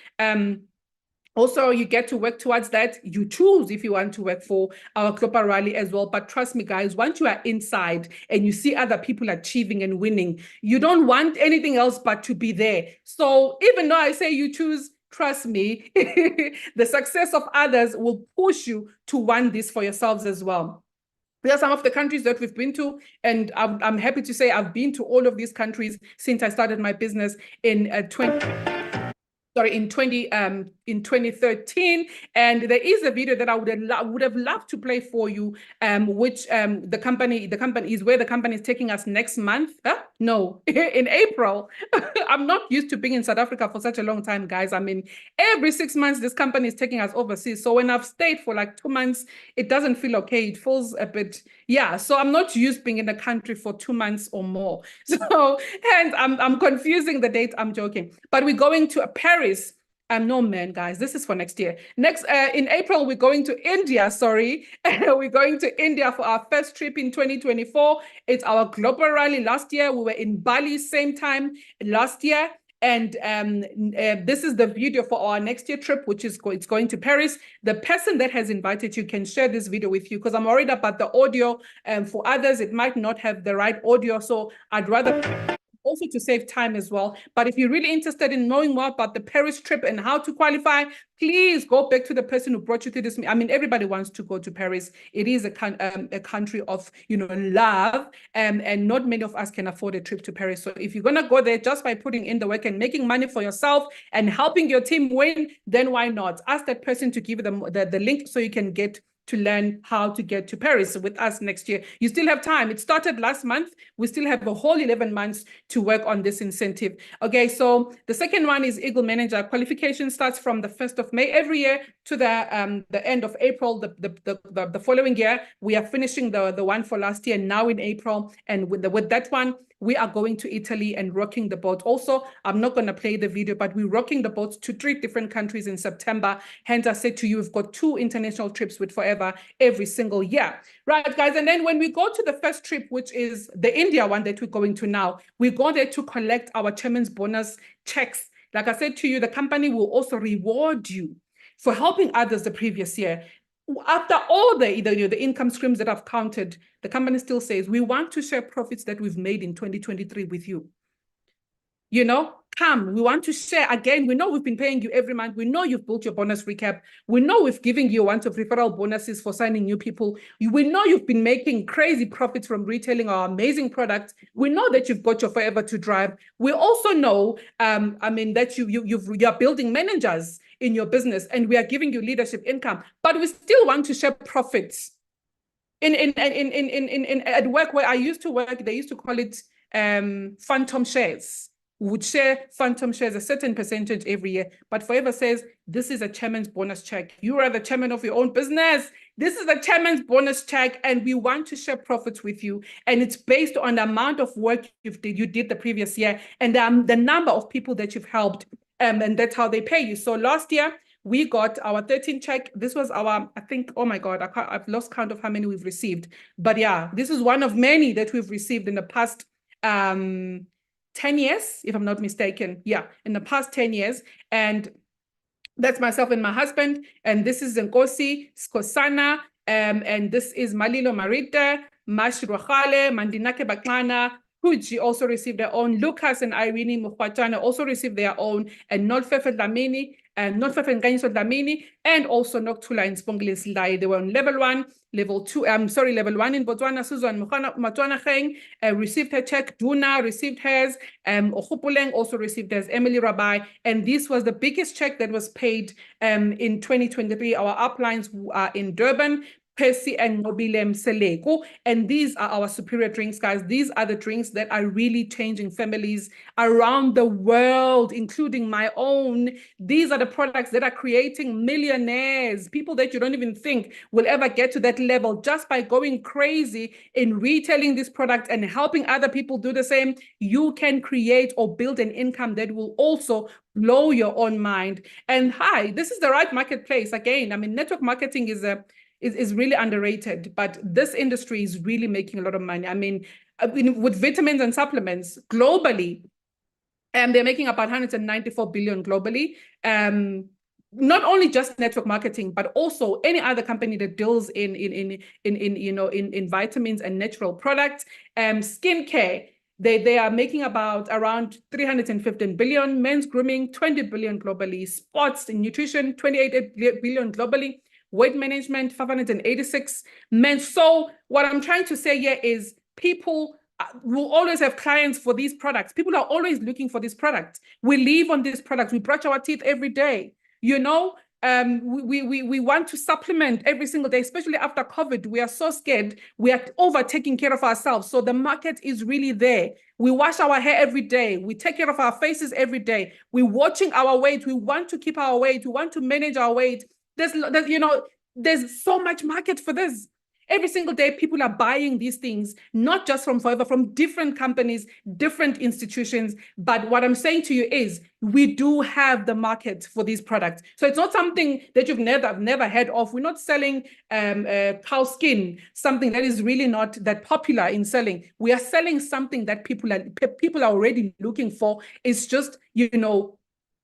Also, you get to work towards that. You choose if you want to work for our global rally as well. But trust me, guys, once you are inside and you see other people achieving and winning, you don't want anything else but to be there. So even though I say you choose, trust me, the success of others will push you to want this for yourselves as well. There are some of the countries that we've been to, and I'm happy to say I've been to all of these countries since I started my business in 2013, and there is a video that I would have loved to play for you, which the company is where the company is taking us next month. No, in April. I'm not used to being in South Africa for such a long time, guys. I mean, every 6 months this company is taking us overseas. So when I've stayed for like 2 months, it doesn't feel okay. It feels a bit, yeah. So I'm not used being in the country for 2 months or more. So hence I'm confusing the date. I'm joking, but we're going to Paris. No, man, guys, this is for next year. In April, we're going to India, sorry. We're going to India for our first trip in 2024. It's our global rally. Last year, we were in Bali, same time last year. And this is the video for our next year trip, which is it's going to Paris. The person that has invited you can share this video with you, because I'm worried about the audio. For others, it might not have the right audio. So I'd rather also to save time as well. But if you're really interested in knowing more about the Paris trip and how to qualify, please go back to the person who brought you to this. I mean, everybody wants to go to Paris. It is a country of, love, and not many of us can afford a trip to Paris. So if you're going to go there just by putting in the work and making money for yourself and helping your team win, then why not? Ask that person to give you the link so you can get to learn how to get to Paris with us next year. You still have time. It started last month. We still have a whole 11 months to work on this incentive. Okay, so the second one is Eagle Manager. Qualification starts from the 1st of May every year to the end of April the following year. We are finishing the one for last year now in April. And with that one, we are going to Italy and rocking the boat. Also, I'm not going to play the video, but we're rocking the boat to 3 different countries in September. Hence, I said to you, we've got 2 international trips with Forever every single year. Right, guys? And then when we go to the first trip, which is the India one that we're going to now, we go there to collect our chairman's bonus checks. Like I said to you, the company will also reward you for helping others the previous year. After all the income streams that I've counted, the company still says, we want to share profits that we've made in 2023 with you. You know, come, we want to share. Again, we know we've been paying you every month. We know you've built your bonus recap. We know we've given you a bunch of referral bonuses for signing new people. We know you've been making crazy profits from retailing our amazing products. We know that you've got your Forever to Drive. We also know, that you're building managers in your business, and we are giving you leadership income, but we still want to share profits. At work where I used to work, they used to call it phantom shares. We would share phantom shares, a certain percentage every year. But Forever says, this is a chairman's bonus check. You are the chairman of your own business. This is the chairman's bonus check, and we want to share profits with you. And it's based on the amount of work you did the previous year, and the number of people that you've helped. And that's how they pay you. So last year, we got our 13th check. This was our, I think, oh my God, I've lost count of how many we've received. But yeah, this is one of many that we've received in the past 10 years, if I'm not mistaken. Yeah, in the past 10 years. And that's myself and my husband. And this is Nkosi, Skosana, and this is Malilo Marita, Mashruachale, Mandinake Bakana, Huji also received their own. Lucas and Irene Mukwachana also received their own. And Nolfefe Dlamini, and Nolfefe Nganyiso Dlamini, and also Noktula and Spongilis Lai. They were on level 1, level 2, level 1 in Botswana. Susan Matwana Kheng received her check. Duna received hers. Okhupuleng also received hers. Emily Rabai. And this was the biggest check that was paid in 2023. Our uplines are in Durban, Percy and Nobile Mseleko. And these are our superior drinks, guys. These are the drinks that are really changing families around the world, including my own. These are the products that are creating millionaires, people that you don't even think will ever get to that level just by going crazy in retailing this product and helping other people do the same. You can create or build an income that will also blow your own mind. And hi, this is the right marketplace. Again, network marketing is really underrated, but this industry is really making a lot of money. With vitamins and supplements globally, they're making about 194 billion globally. Not only just network marketing, but also any other company that deals in vitamins and natural products. Skincare, they are making around 315 billion. Men's grooming, 20 billion globally. Sports and nutrition, 28 billion globally. Weight management, 586 men. So what I'm trying to say here is people will always have clients for these products. People are always looking for these products. We live on these products. We brush our teeth every day. We want to supplement every single day, especially after COVID. We are so scared. We are over taking care of ourselves. So the market is really there. We wash our hair every day. We take care of our faces every day. We're watching our weight. We want to keep our weight. We want to manage our weight. There's so much market for this. Every single day, people are buying these things, not just from Forever, from different companies, different institutions. But what I'm saying to you is we do have the market for these products. So it's not something that you've never heard of. We're not selling cow skin, something that is really not that popular in selling. We are selling something that people are already looking for. It's just,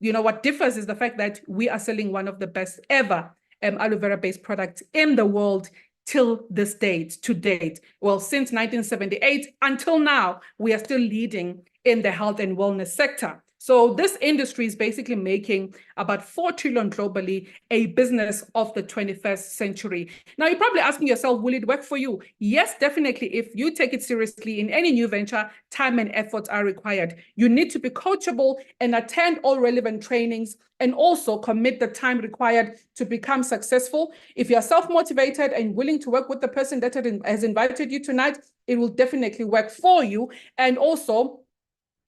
what differs is the fact that we are selling one of the best ever aloe vera based products in the world till this date, to date. Well, since 1978 until now, we are still leading in the health and wellness sector. So this industry is basically making about 4 trillion globally, a business of the 21st century. Now, you're probably asking yourself, will it work for you? Yes, definitely. If you take it seriously in any new venture, time and effort are required. You need to be coachable and attend all relevant trainings and also commit the time required to become successful. If you're self-motivated and willing to work with the person that has invited you tonight, it will definitely work for you. And also,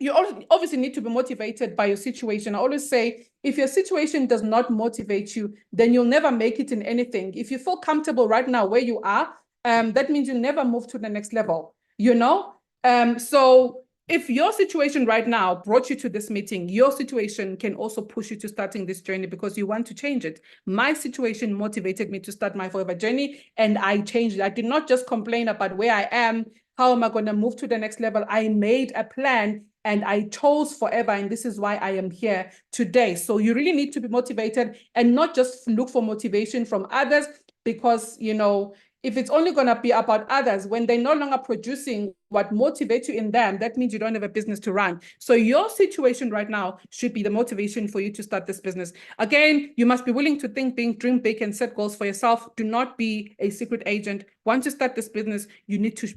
you obviously need to be motivated by your situation. I always say, if your situation does not motivate you, then you'll never make it in anything. If you feel comfortable right now where you are, that means you'll never move to the next level, So if your situation right now brought you to this meeting, your situation can also push you to starting this journey because you want to change it. My situation motivated me to start my Forever journey, and I changed it. I did not just complain about where I am, how am I going to move to the next level? I made a plan and I chose Forever, and this is why I am here today. So you really need to be motivated and not just look for motivation from others, because, if it's only going to be about others, when they're no longer producing what motivates you in them, that means you don't have a business to run. So your situation right now should be the motivation for you to start this business. Again, you must be willing to think big, dream big, and set goals for yourself. Do not be a secret agent. Once you start this business,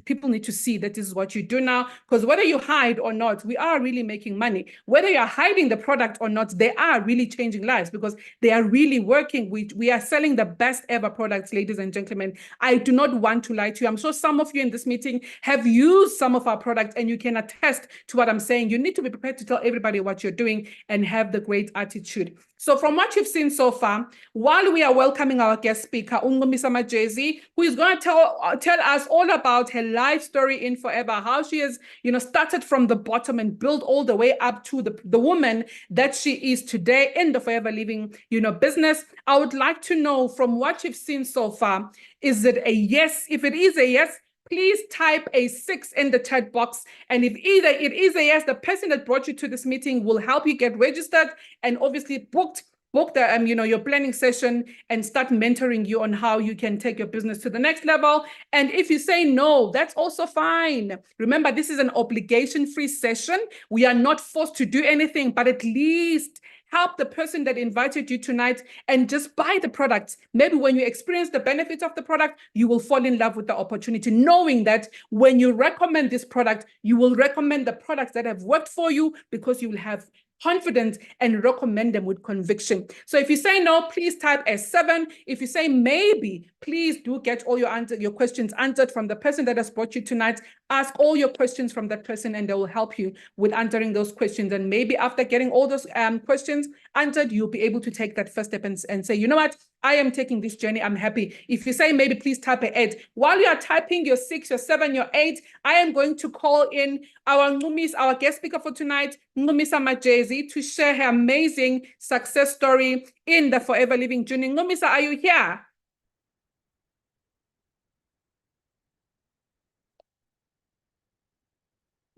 people need to see that this is what you do now. Because whether you hide or not, we are really making money. Whether you're hiding the product or not, they are really changing lives because they are really working. We are selling the best ever products, ladies and gentlemen. I do not want to lie to you. I'm sure some of you in this meeting have used some of our products and you can attest to what I'm saying. You need to be prepared to tell everybody what you're doing and have the great attitude. So from what you've seen so far, while we are welcoming our guest speaker, Ncumisa Majezi, who is going to tell us all about her life story in Forever, how she has, started from the bottom and built all the way up to the woman that she is today in the Forever Living, business. I would like to know from what you've seen so far, is it a yes? If it is a yes, please type a 6 in the chat box. And if either it is a yes, the person that brought you to this meeting will help you get registered and obviously book the your planning session and start mentoring you on how you can take your business to the next level. And if you say no, that's also fine. Remember, this is an obligation-free session. We are not forced to do anything, but at least help the person that invited you tonight and just buy the products. Maybe when you experience the benefits of the product, you will fall in love with the opportunity, knowing that when you recommend this product, you will recommend the products that have worked for you because you will have confidence and recommend them with conviction. So if you say no, please type a 7. If you say maybe, please do get all your questions answered from the person that has brought you tonight. Ask all your questions from that person and they will help you with answering those questions. And maybe after getting all those questions answered, you'll be able to take that first step and say, you know what, I am taking this journey. I'm happy. If you say maybe, please type a 8. While you are typing your 6, your 7, your 8, I am going to call in our guest speaker for tonight, Ncumisa Majezi, to share her amazing success story in the Forever Living journey. Ncumisa, are you here?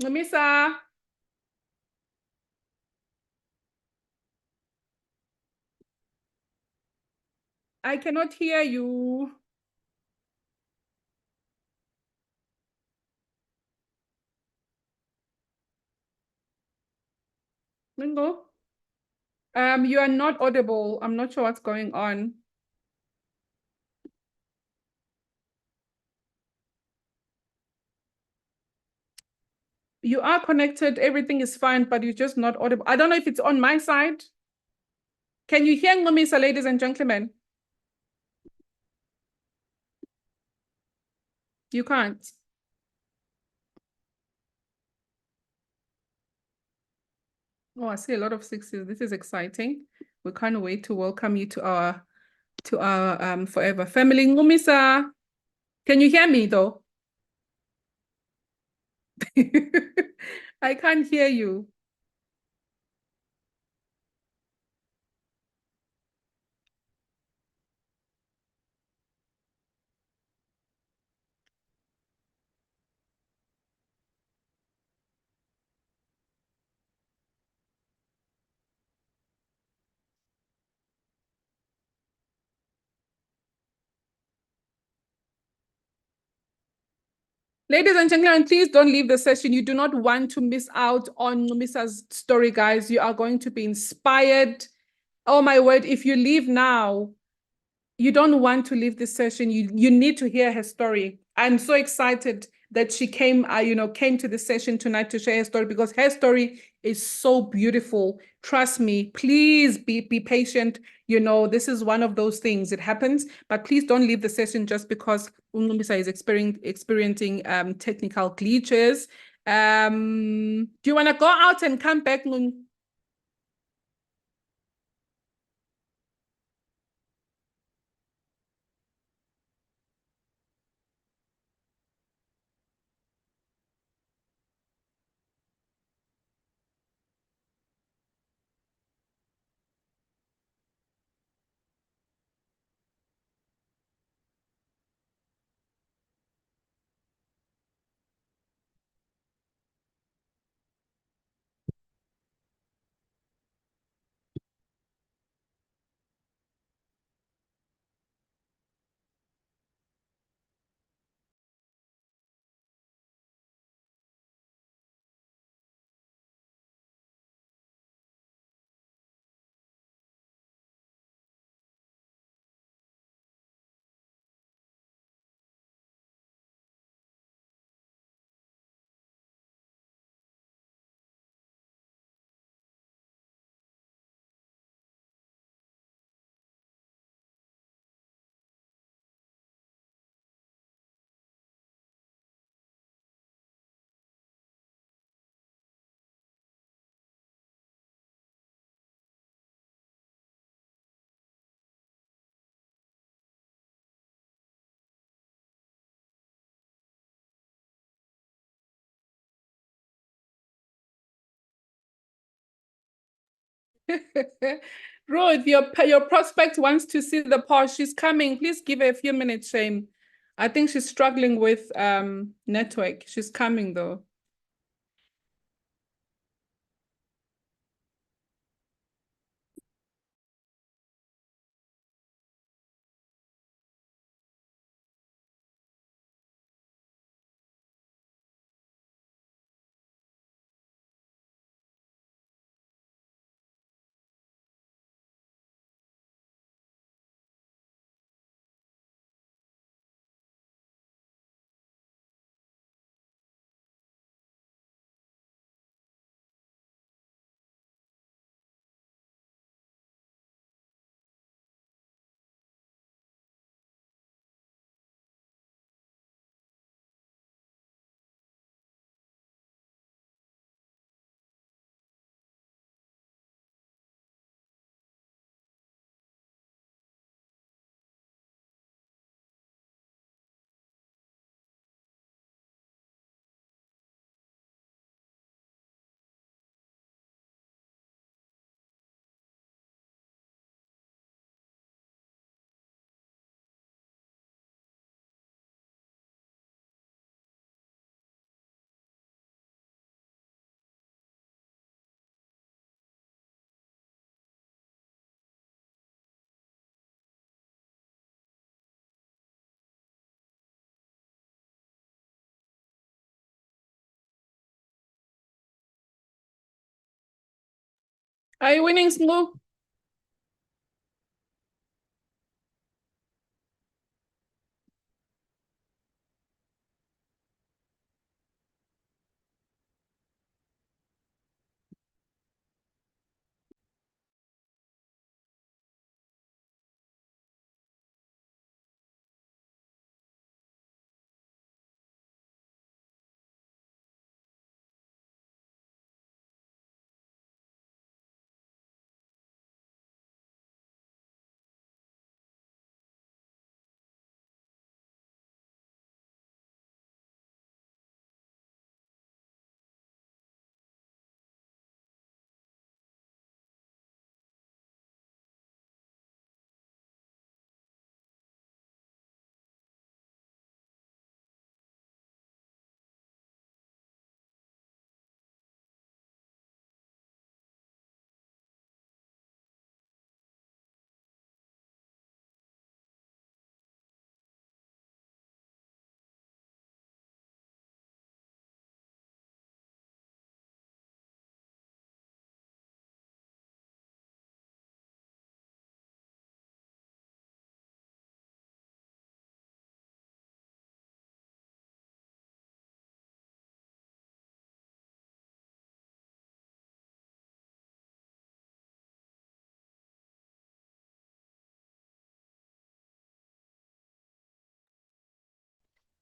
Ncumisa, I cannot hear you. Mingo? You are not audible. I'm not sure what's going on. You are connected. Everything is fine, but you're just not audible. I don't know if it's on my side. Can you hear Ncumisa, ladies and gentlemen? You can't. Oh, I see a lot of 6s. This is exciting. We can't wait to welcome you to our Forever family. Ncumisa, can you hear me though? I can't hear you. Ladies and gentlemen, please don't leave the session. You do not want to miss out on Ncumisa's story, guys. You are going to be inspired. Oh my word, if you leave now, you don't want to leave this session. You need to hear her story. I'm so excited that she came to the session tonight to share her story because her story is so beautiful. Trust me, please be patient. This is one of those things. It happens, but please don't leave the session just because Ncumisa is experiencing technical glitches. Do you want to go out and come back, Ncumisa? Ruth, your prospect wants to see the pause. She's coming. Please give her a few minutes, Shame. I think she's struggling with network. She's coming though. Are you winning, Smooth?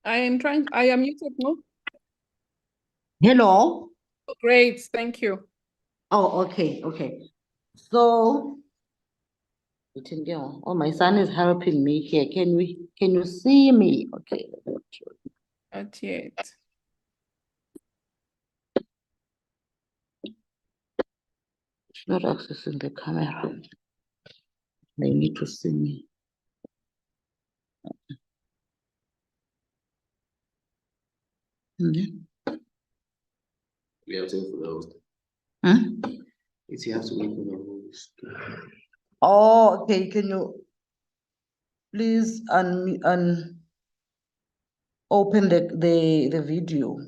I am muted, no? Hello. Great, thank you. Oh, okay, okay. So, oh, my son is helping me here. Can you see me? Okay. Not yet. It's not accessing the camera. They need to see me. We have to wait for those. Huh? It's you have to wait for those. Oh, okay. Can you please open the video?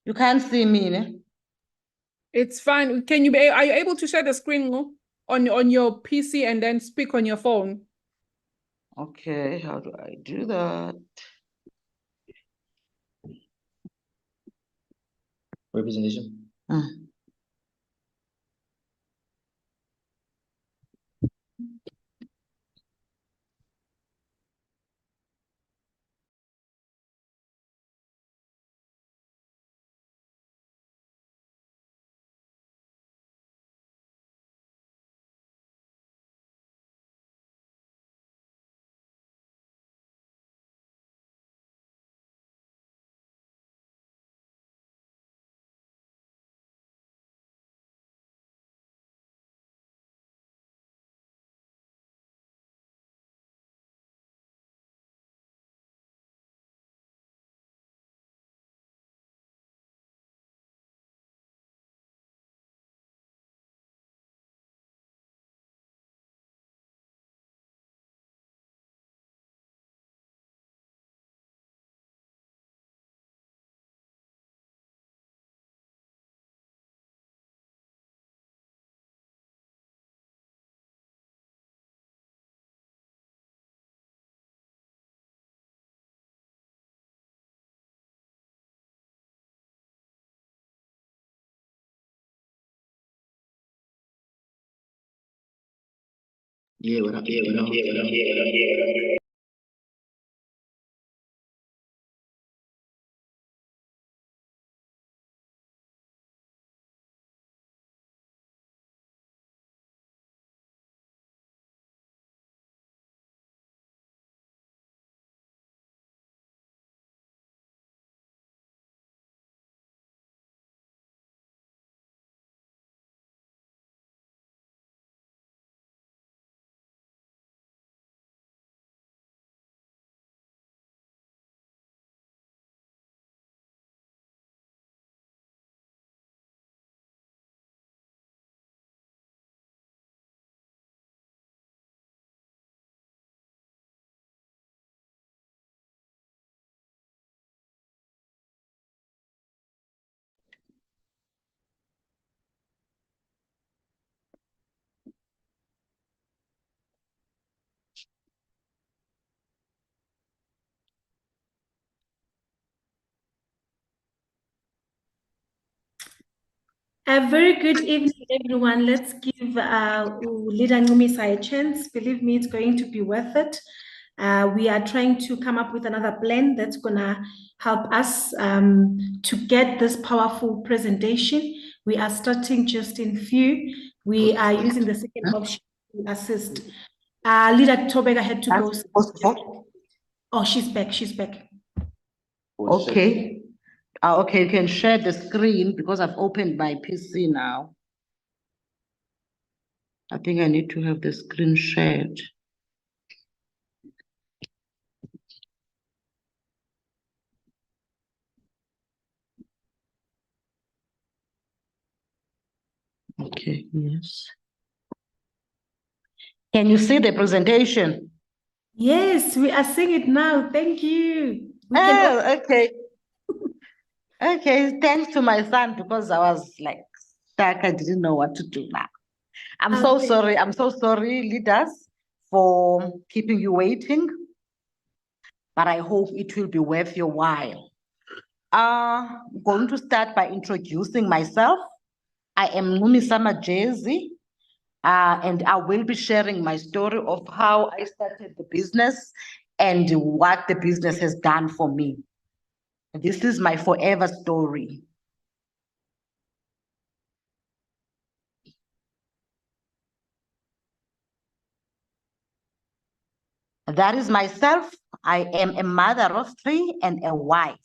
You can't see me, ne? It's fine. Are you able to share the screen, no? On your PC and then speak on your phone? Okay, how do I do that? Representation. Yeah, what up? Yeah, what up? Yeah, what up? Yeah, what up? Yeah, what up? A very good evening, everyone. Let's give leader Ncumisa a chance. Believe me, it's going to be worth it. We are trying to come up with another plan that's gonna help us to get this powerful presentation. We are starting just in few. We are using the second option to assist. Leader Thobeka had to go. Oh, she's back. She's back. Okay. Okay, you can share the screen because I've opened my PC now. I think I need to have the screen shared. Okay, yes. Can you see the presentation? Yes, we are seeing it now. Thank you. We can. Oh, okay. Okay, thanks to my son because I was like stuck. I didn't know what to do now. I'm so Okay. sorry. I'm so sorry, leaders, for keeping you waiting. But I hope it will be worth your while. I'm going to start by introducing myself. I am Ncumisa Majezi, and I will be sharing my story of how I started the business and what the business has done for me. This is my forever story. That is myself. I am a mother of three and a wife.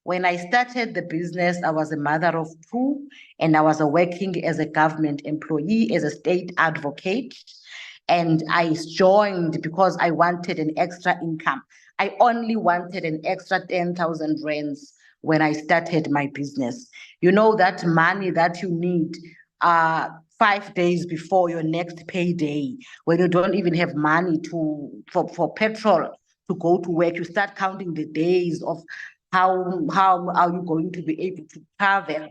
When I started the business, I was a mother of two, and I was working as a government employee, as a state advocate. And I joined because I wanted an extra income. I only wanted an extra 10,000 rands when I started my business. You know, that money that you need 5 days before your next payday, when you don't even have money for petrol to go to work, you start counting the days of how are you going to be able to travel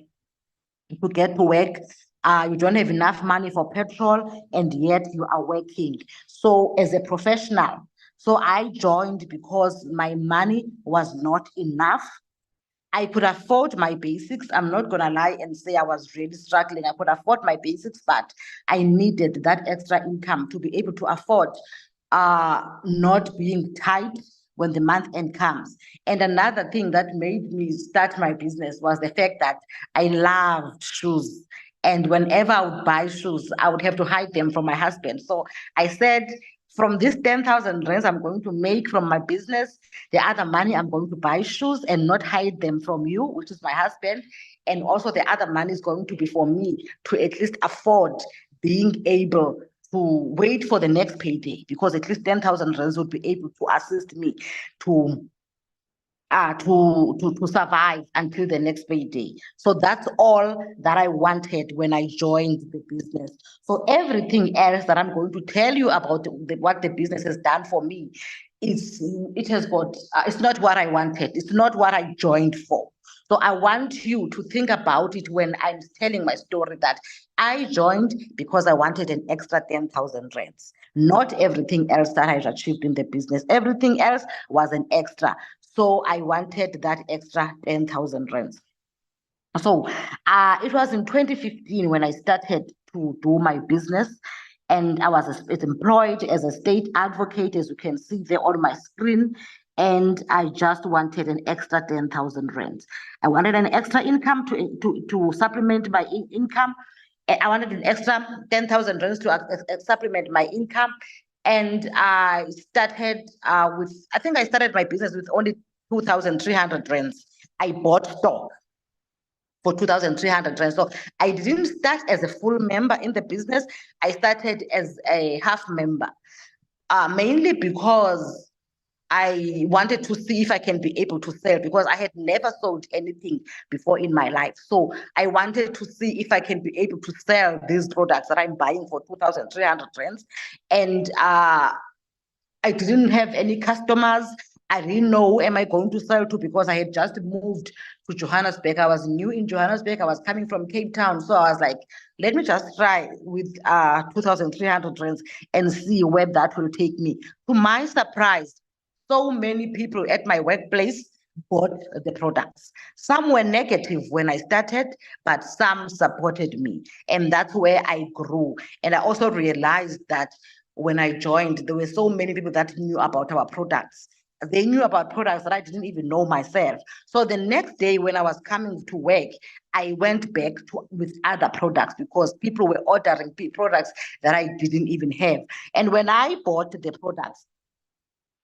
to get to work. You don't have enough money for petrol, and yet you are working. So as a professional, so I joined because my money was not enough. I could afford my basics. I'm not gonna lie and say I was really struggling. I could afford my basics, but I needed that extra income to be able to afford not being tight when the month end comes. And another thing that made me start my business was the fact that I loved shoes. And whenever I would buy shoes, I would have to hide them from my husband. So I said, from this 10,000 rands I'm going to make from my business, the other money I'm going to buy shoes and not hide them from you, which is my husband. And also the other money is going to be for me to at least afford being able to wait for the next payday, because at least 10,000 rands would be able to assist me to survive until the next payday. So that's all that I wanted when I joined the business. So everything else that I'm going to tell you about what the business has done for me, it's not what I wanted. It's not what I joined for. So I want you to think about it when I'm telling my story, that I joined because I wanted an extra 10,000 rands. Not everything else that I achieved in the business. Everything else was an extra. So I wanted that extra 10,000 rands. So it was in 2015 when I started to do my business. and I was employed as a state advocate, as you can see there on my screen. And I just wanted an extra 10,000 rands. I wanted an extra income to supplement my income. I wanted an extra 10,000 rands to supplement my income. And I started I think I started my business with only 2,300 rands. I bought stock for 2,300 rands. So I didn't start as a full member in the business. I started as a half member, mainly because I wanted to see if I can be able to sell, because I had never sold anything before in my life. So I wanted to see if I can be able to sell these products that I'm buying for 2,300 rands. And I didn't have any customers. I didn't know who am I going to sell to, because I had just moved to Johannesburg. I was new in Johannesburg. I was coming from Cape Town. So I was like, let me just try with 2,300 rands and see where that will take me. To my surprise, so many people at my workplace bought the products. Some were negative when I started, but some supported me. And that's where I grew. And I also realized that when I joined, there were so many people that knew about our products. They knew about products that I didn't even know myself. So the next day when I was coming to work, I went back with other products, because people were ordering products that I didn't even have. And when I bought the products,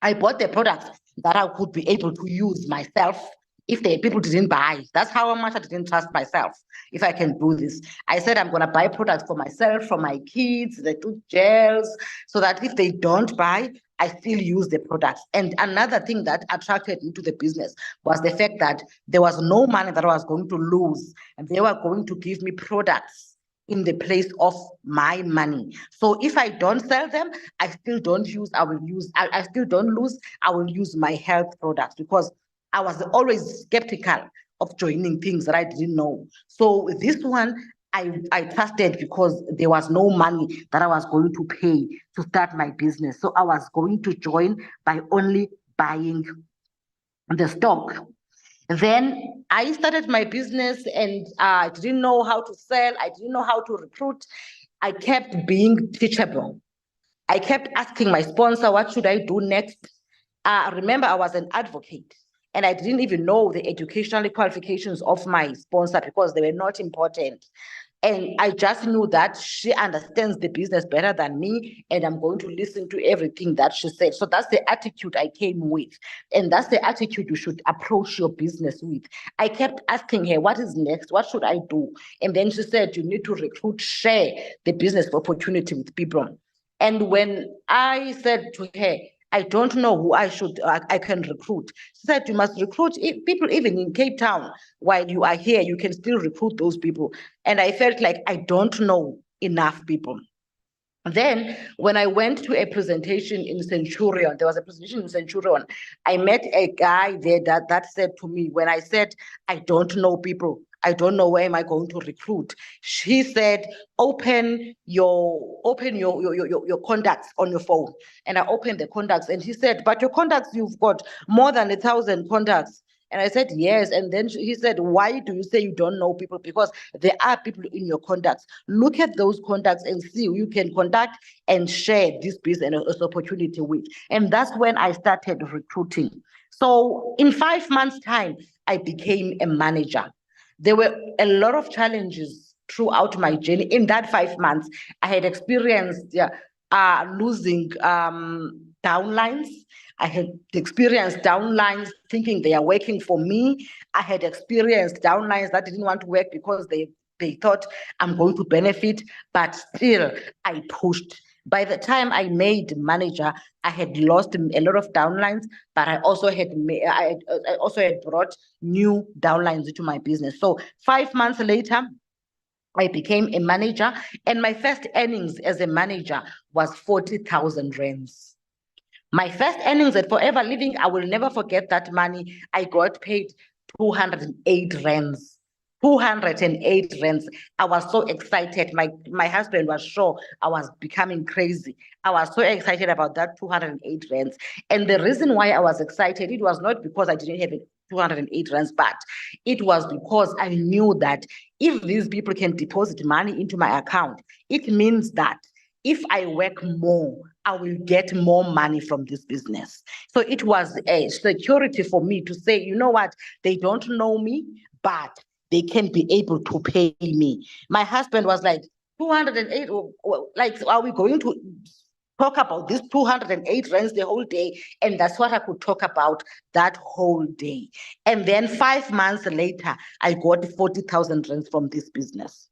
that I could be able to use myself if the people didn't buy. That's how much I didn't trust myself, if I can do this. I said I'm going to buy products for myself, for my kids, the tooth gels, so that if they don't buy, I still use the products. And another thing that attracted me to the business was the fact that there was no money that I was going to lose, and they were going to give me products in the place of my money. So if I don't sell them, I still don't use, I still don't lose, I will use my health products, because I was always skeptical of joining things that I didn't know. So this one, I trusted, because there was no money that I was going to pay to start my business. So I was going to join by only buying the stock. Then I started my business, and I didn't know how to sell. I didn't know how to recruit. I kept being teachable. I kept asking my sponsor, what should I do next? Remember, I was an advocate, and I didn't even know the educational qualifications of my sponsor, because they were not important. And I just knew that she understands the business better than me, and I'm going to listen to everything that she said. So that's the attitude I came with. And that's the attitude you should approach your business with. I kept asking her, what is next? What should I do? And then she said, you need to recruit, share the business opportunity with people. And when I said to her, I don't know who I can recruit. She said, you must recruit people even in Cape Town. While you are here, you can still recruit those people. And I felt like I don't know enough people. Then when I went to a presentation in Centurion, there was a presentation in Centurion, I met a guy there that said to me, when I said, I don't know people, I don't know where am I going to recruit. She said, open your contacts on your phone. And I opened the contacts, and he said, but your contacts, you've got more than 1,000 contacts. And I said, yes. And then he said, why do you say you don't know people? Because there are people in your contacts. Look at those contacts and see who you can contact and share this business opportunity with. And that's when I started recruiting. So in 5 months' time, I became a manager. There were a lot of challenges throughout my journey. In that 5 months, I had experienced losing downlines. I had experienced downlines thinking they are working for me. I had experienced downlines that didn't want to work because they thought I'm going to benefit, but still I pushed. By the time I made manager, I had lost a lot of downlines, but I also had brought new downlines into my business. So 5 months later, I became a manager, and my first earnings as a manager was 40,000 rands. My first earnings at Forever Living, I will never forget that money. I got paid 208 rands. 208 rands. I was so excited. My husband was sure I was becoming crazy. I was so excited about that 208 rands. And the reason why I was excited, it was not because I didn't have 208 rands, but it was because I knew that if these people can deposit money into my account, it means that if I work more, I will get more money from this business. So it was a security for me to say, you know what, they don't know me, but they can be able to pay me. My husband was like, 208, like, are we going to talk about this 208 rands the whole day? And that's what I could talk about that whole day. And then 5 months later, I got 40,000 rands from this business.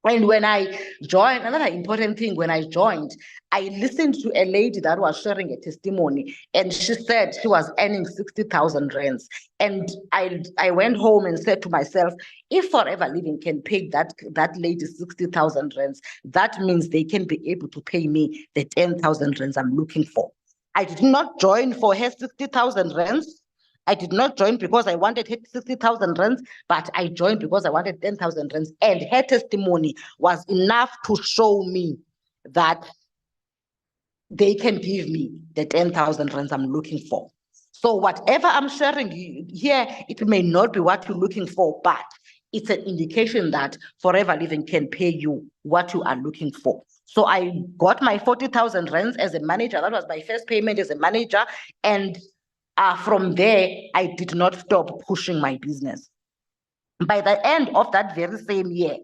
And when I joined, another important thing, when I joined, I listened to a lady that was sharing a testimony, and she said she was earning 60,000 rands. And I went home and said to myself, if Forever Living can pay that lady 60,000 rands, that means they can be able to pay me the 10,000 rands I'm looking for. I did not join for her 60,000 rands. I did not join because I wanted 60,000 rands, but I joined because I wanted 10,000 rands. And her testimony was enough to show me that they can give me the 10,000 rands I'm looking for. So whatever I'm sharing here, it may not be what you're looking for, but it's an indication that Forever Living can pay you what you are looking for. So I got my 40,000 rands as a manager. That was my first payment as a manager. And from there, I did not stop pushing my business. By the end of that very same year,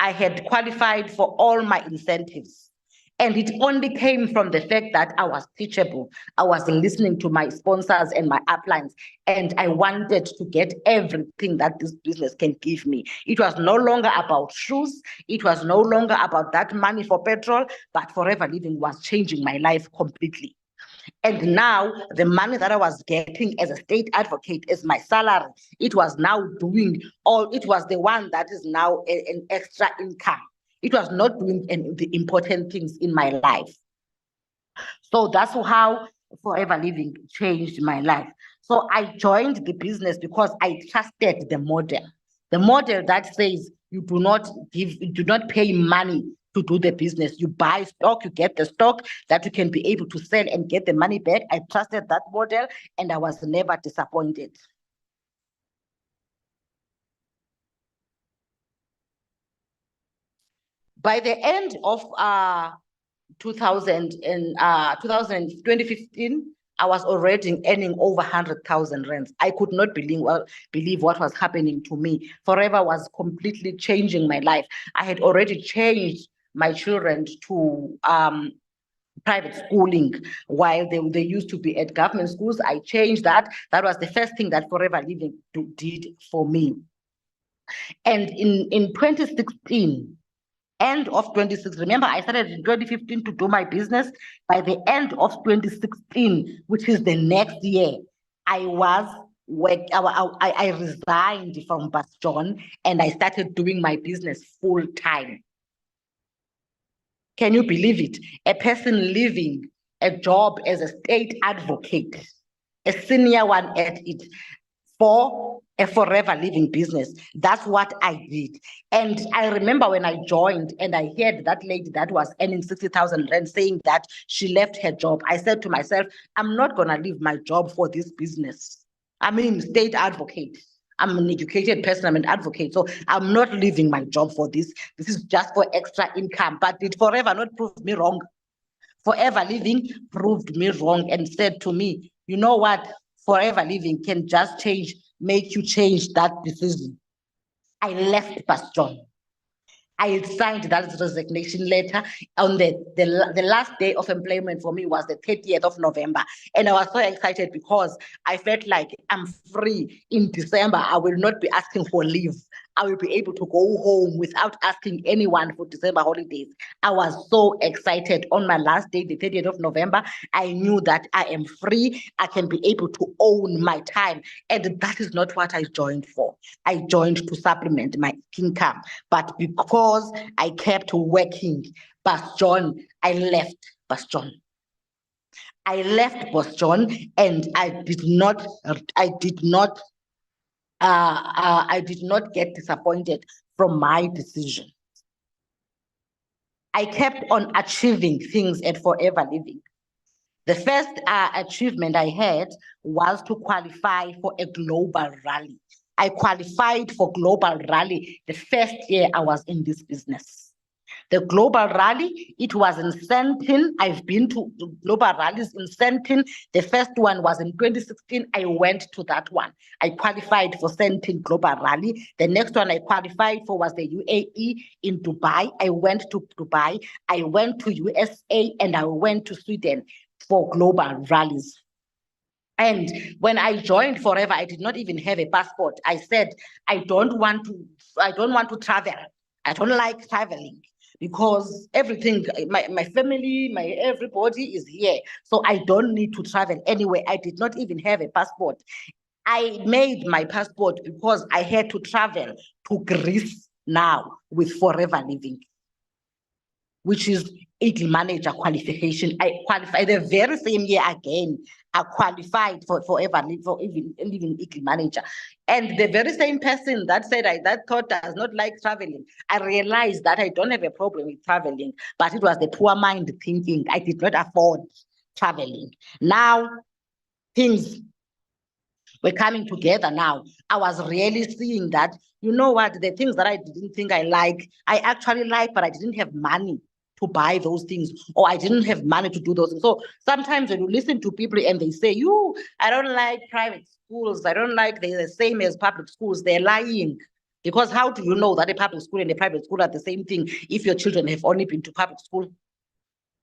I had qualified for all my incentives. And it only came from the fact that I was teachable. I was listening to my sponsors and my uplines, and I wanted to get everything that this business can give me. It was no longer about shoes. It was no longer about that money for petrol, but Forever Living was changing my life completely. And now the money that I was getting as a state advocate as my salary, it was now doing it was the one that is now an extra income. It was not doing the important things in my life. So that's how Forever Living changed my life. So I joined the business because I trusted the model. The model that says you do not pay money to do the business. You buy stock, you get the stock that you can be able to sell and get the money back. I trusted that model and I was never disappointed. By the end of 2015, I was already earning over 100,000 rands. I could not believe what was happening to me. Forever was completely changing my life. I had already changed my children to private schooling while they used to be at government schools. I changed that. That was the first thing that Forever Living did for me. And in 2016, end of 2016, remember I started in 2015 to do my business. By the end of 2016, which is the next year, I resigned from Bastion and I started doing my business full time. Can you believe it? A person leaving a job as a state advocate, a senior one at it, for a Forever Living business. That's what I did. And I remember when I joined and I heard that lady that was earning 60,000 rand saying that she left her job. I said to myself, I'm not going to leave my job for this business. I mean, state advocate. I'm an educated person, I'm an advocate. So I'm not leaving my job for this. This is just for extra income. But did Forever not prove me wrong? Forever Living proved me wrong and said to me, you know what? Forever Living can just make you change that decision. I left Bastion. I signed that resignation letter on the last day of employment for me was the 30th of November. And I was so excited because I felt like I'm free in December. I will not be asking for leave. I will be able to go home without asking anyone for December holidays. I was so excited on my last day, the 30th of November. I knew that I am free. I can be able to own my time. And that is not what I joined for. I joined to supplement my income. But because I kept working, Bastion, I left Bastion. I left Bastion and I did not get disappointed from my decision. I kept on achieving things at Forever Living. The first achievement I had was to qualify for a global rally. I qualified for global rally the first year I was in this business. The global rally, it was in Sentin. I've been to global rallies in Sentin. The first one was in 2016. I went to that one. I qualified for Sentin Global Rally. The next one I qualified for was the UAE in Dubai. I went to Dubai. I went to USA and I went to Sweden for global rallies. And when I joined Forever, I did not even have a passport. I said, I don't want to travel. I don't like traveling because everything, my family, my everybody is here. So I don't need to travel anywhere. I did not even have a passport. I made my passport because I had to travel to Greece now with Forever Living, which is Eagle Manager qualification. I qualified the very same year again. I qualified for Forever Living Eagle Manager. And the very same person that said that thought does not like traveling, I realized that I don't have a problem with traveling, but it was the poor mind thinking. I did not afford traveling. Now, things were coming together now. I was really seeing that, you know what, the things that I didn't think I like, I actually like, but I didn't have money to buy those things, or I didn't have money to do those things. So sometimes when you listen to people and they say, I don't like private schools, I don't like, they're the same as public schools, they're lying. Because how do you know that a public school and a private school are the same thing if your children have only been to public school?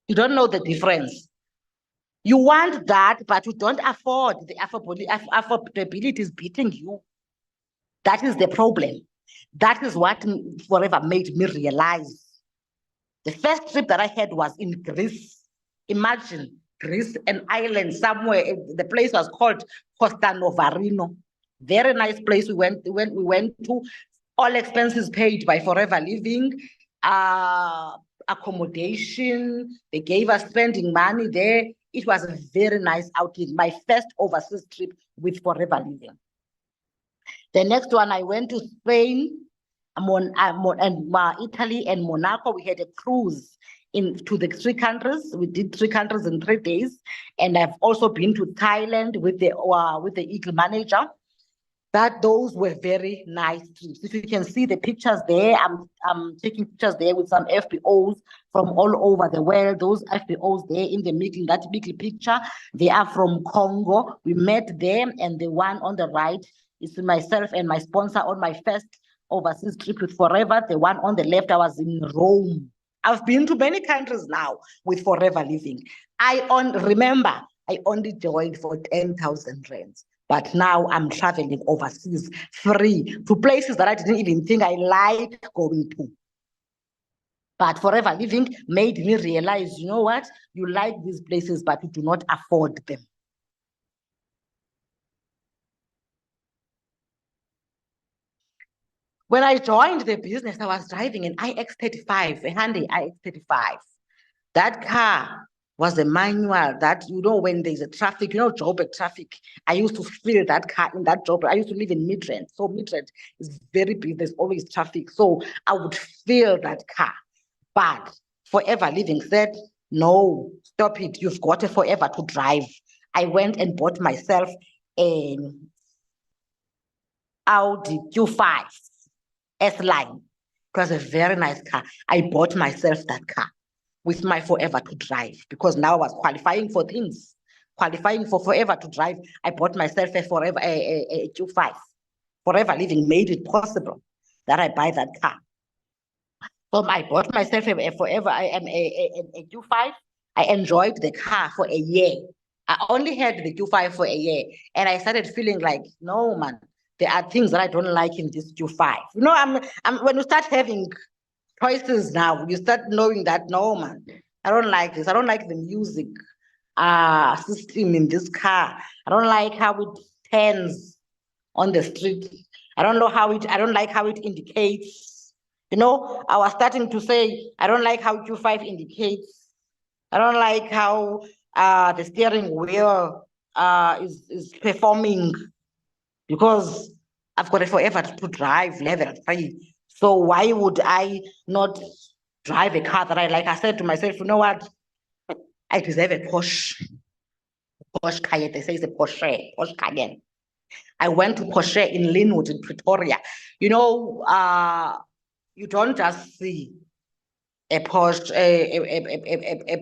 You don't know the difference. You want that, but you don't afford. The affordability is beating you. That is the problem. That is what Forever made me realize. The first trip that I had was in Greece. Imagine Greece, an island somewhere. The place was called Costa Novarino. Very nice place we went to. All expenses paid by Forever Living. Accommodation. They gave us spending money there. It was a very nice outing. My first overseas trip with Forever Living. The next one, I went to Spain, and Italy and Monaco. We had a cruise to the 3 countries. We did 3 countries in 3 days. And I've also been to Thailand with the Eagle Manager. Those were very nice trips. If you can see the pictures there, I'm taking pictures there with some FBOs from all over the world. Those FBOs there in the middle, that middle picture, they are from Congo. We met them, and the one on the right is myself and my sponsor on my first overseas trip with Forever. The one on the left, I was in Rome. I've been to many countries now with Forever Living. Remember, I only joined for 10,000 rands. But now I'm traveling overseas free to places that I didn't even think I liked going to. But Forever Living made me realize, you know what? You like these places, but you do not afford them. When I joined the business, I was driving an iX35, a Hyundai iX35. That car was a manual that, when there's a traffic, Joburg traffic, I used to feel that car in that Joburg. I used to live in Midrand. So Midrand is very big. There's always traffic. So I would feel that car. But Forever Living said, no, stop it. You've got a Forever to drive. I went and bought myself an Audi Q5 S-Line. It was a very nice car. I bought myself that car with my Forever to drive, because now I was qualifying for things, qualifying for Forever to drive. I bought myself a Q5. Forever Living made it possible that I buy that car. So I bought myself a Forever, a Q5. I enjoyed the car for a year. I only had the Q5 for a year, and I started feeling like, no, man, there are things that I don't like in this Q5. When you start having choices now, you start knowing that, no, man, I don't like this. I don't like the music system in this car. I don't like how it turns on the street. I don't like how it indicates. I was starting to say, I don't like how Q5 indicates. I don't like how the steering wheel is performing, because I've got a Forever to drive level 3. So why would I not drive a car that I like? I said to myself, you know what? I deserve a Porsche Cayenne. They say it's a Porsche Cayenne. I went to Porsche in Linwood in Pretoria. You don't just see a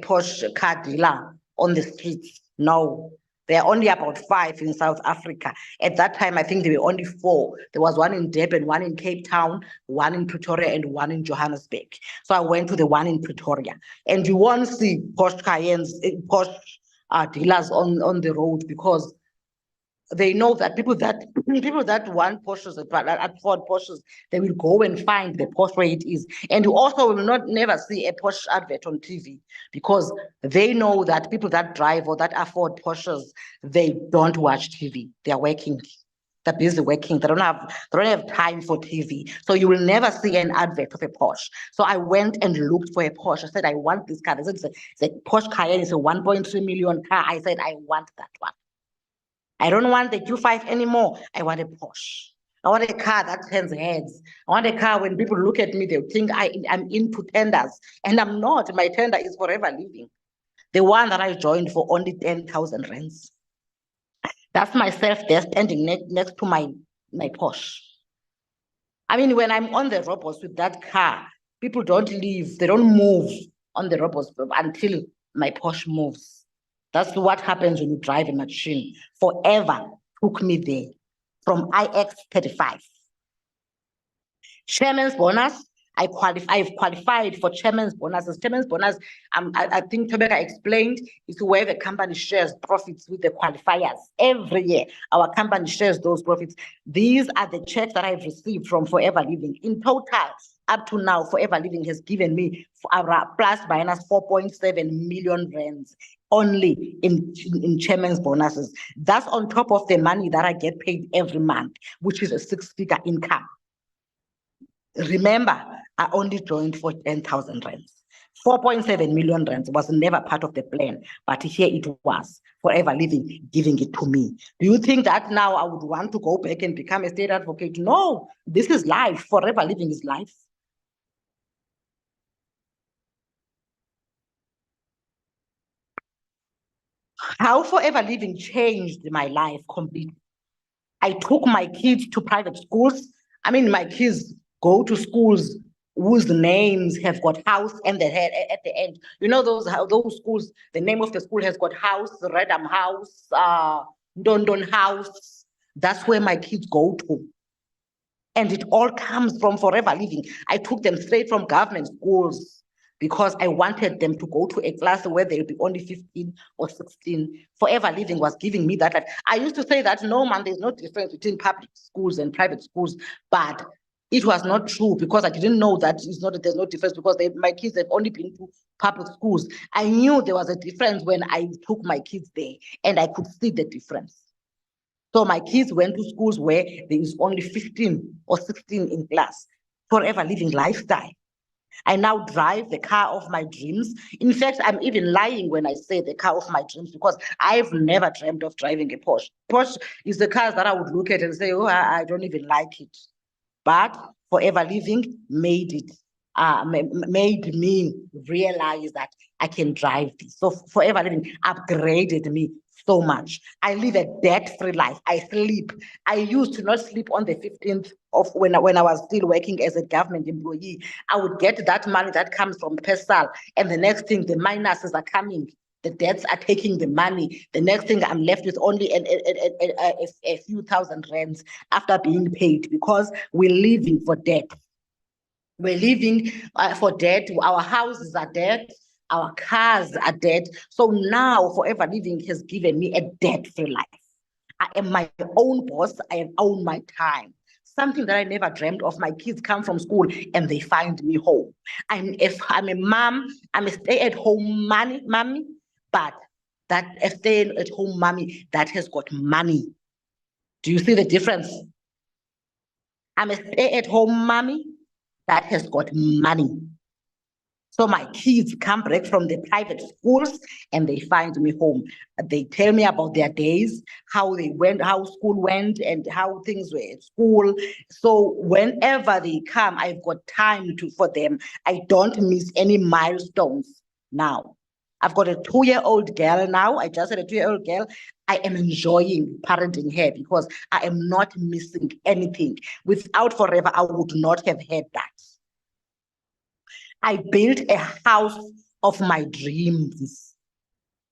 posh car dealer on the streets. No, there are only about 5 in South Africa. At that time, I think there were only 4. There was one in Durban, one in Cape Town, one in Pretoria, and one in Johannesburg. So I went to the one in Pretoria, and you won't see posh Cayennes, posh dealers on the road, because they know that people that want Porsches, that afford Porsches, they will go and find the Porsche where it is. And you also will never see a Porsche advert on TV, because they know that people that drive or that afford Porsches, they don't watch TV. They are working. They're busy working. They don't have time for TV. So you will never see an advert of a Porsche. So I went and looked for a Porsche. I said, I want this car. They said, it's a Porsche Cayenne. It's a 1.3 million car. I said, I want that one. I don't want the Q5 anymore. I want a Porsche. I want a car that turns heads. I want a car when people look at me, they'll think I'm into tenders. And I'm not. My tender is Forever Living. The one that I joined for only 10,000 rands. That's myself there standing next to my Porsche. I mean, when I'm on the robots with that car, people don't leave. They don't move on the robots until my Porsche moves. That's what happens when you drive a machine. Forever took me there from IX35. Chairman's bonus, I've qualified for chairman's bonuses. Chairman's bonus, I think Thobeka explained, is where the company shares profits with the qualifiers. Every year, our company shares those profits. These are the checks that I've received from Forever Living. In total, up to now, Forever Living has given me plus minus 4.7 million rands only in chairman's bonuses. That's on top of the money that I get paid every month, which is a 6-figure income. Remember, I only joined for 10,000 rands. 4.7 million rands was never part of the plan, but here it was, Forever Living giving it to me. Do you think that now I would want to go back and become a state advocate? No, this is life. Forever Living is life. How Forever Living changed my life completely. I took my kids to private schools. I mean, my kids go to schools whose names have got house and the head at the end. You know those schools, the name of the school has got house, Redam House, Dondon House. That's where my kids go to. And it all comes from Forever Living. I took them straight from government schools because I wanted them to go to a class where they'll be only 15 or 16. Forever Living was giving me that life. I used to say that, no, man, there's no difference between public schools and private schools, but it was not true because I didn't know that there's no difference because my kids have only been to public schools. I knew there was a difference when I took my kids there, and I could see the difference. So my kids went to schools where there is only 15 or 16 in class. Forever Living lifestyle. I now drive the car of my dreams. In fact, I'm even lying when I say the car of my dreams because I've never dreamt of driving a Porsche. Porsche is the cars that I would look at and say, oh, I don't even like it. But Forever Living made it, made me realize that I can drive this. So Forever Living upgraded me so much. I live a debt-free life. I sleep. I used to not sleep on the 15th of when I was still working as a government employee. I would get that money that comes from PESAL, and the next thing, the minuses are coming. The debts are taking the money. The next thing I'm left with only a few thousand rands after being paid because we're living for debt. We're living for debt. Our houses are debt. Our cars are dead. So now Forever Living has given me a debt-free life. I am my own boss. I own my time. Something that I never dreamed of. My kids come from school and they find me home. I'm a mom. I'm a stay-at-home mommy, but that a stay-at-home mommy that has got money. Do you see the difference? I'm a stay-at-home mommy that has got money. So my kids come back from the private schools and they find me home. They tell me about their days, how they went, how school went, and how things were at school. So whenever they come, I've got time for them. I don't miss any milestones now. I've got a 2-year-old girl now. I just had a 2-year-old girl. I am enjoying parenting her because I am not missing anything. Without Forever, I would not have had that. I built a house of my dreams.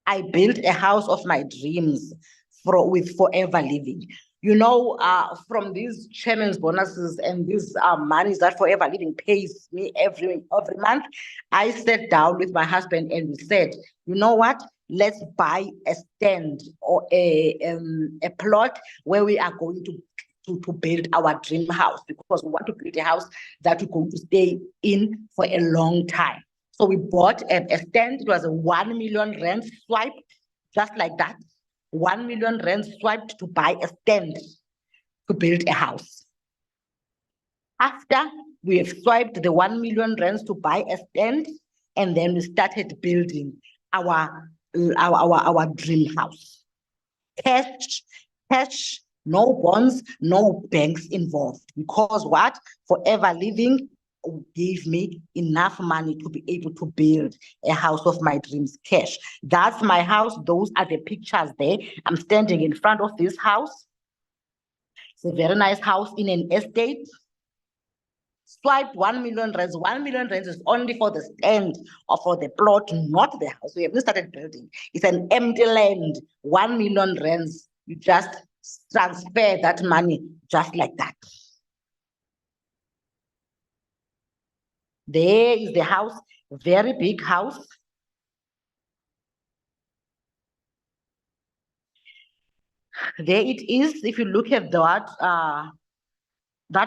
I built a house of my dreams with Forever Living. You know, from these chairman's bonuses and these monies that Forever Living pays me every month, I sat down with my husband and we said, you know what? Let's buy a stand or a plot where we are going to build our dream house, because we want to build a house that we're going to stay in for a long time. So we bought a stand. It was a 1 million rand swipe, just like that. 1 million rand swiped to buy a stand to build a house. After we have swiped the 1 million rands to buy a stand, and then we started building our dream house. Cash, no bonds, no banks involved. Because what? Forever Living gave me enough money to be able to build a house of my dreams. Cash. That's my house. Those are the pictures there. I'm standing in front of this house. It's a very nice house in an estate. Swipe 1 million rands. 1 million rands is only for the stand or for the plot, not the house. We haven't started building. It's an empty land. 1 million rands. You just transfer that money just like that. There is the house, very big house. There it is. If you look at that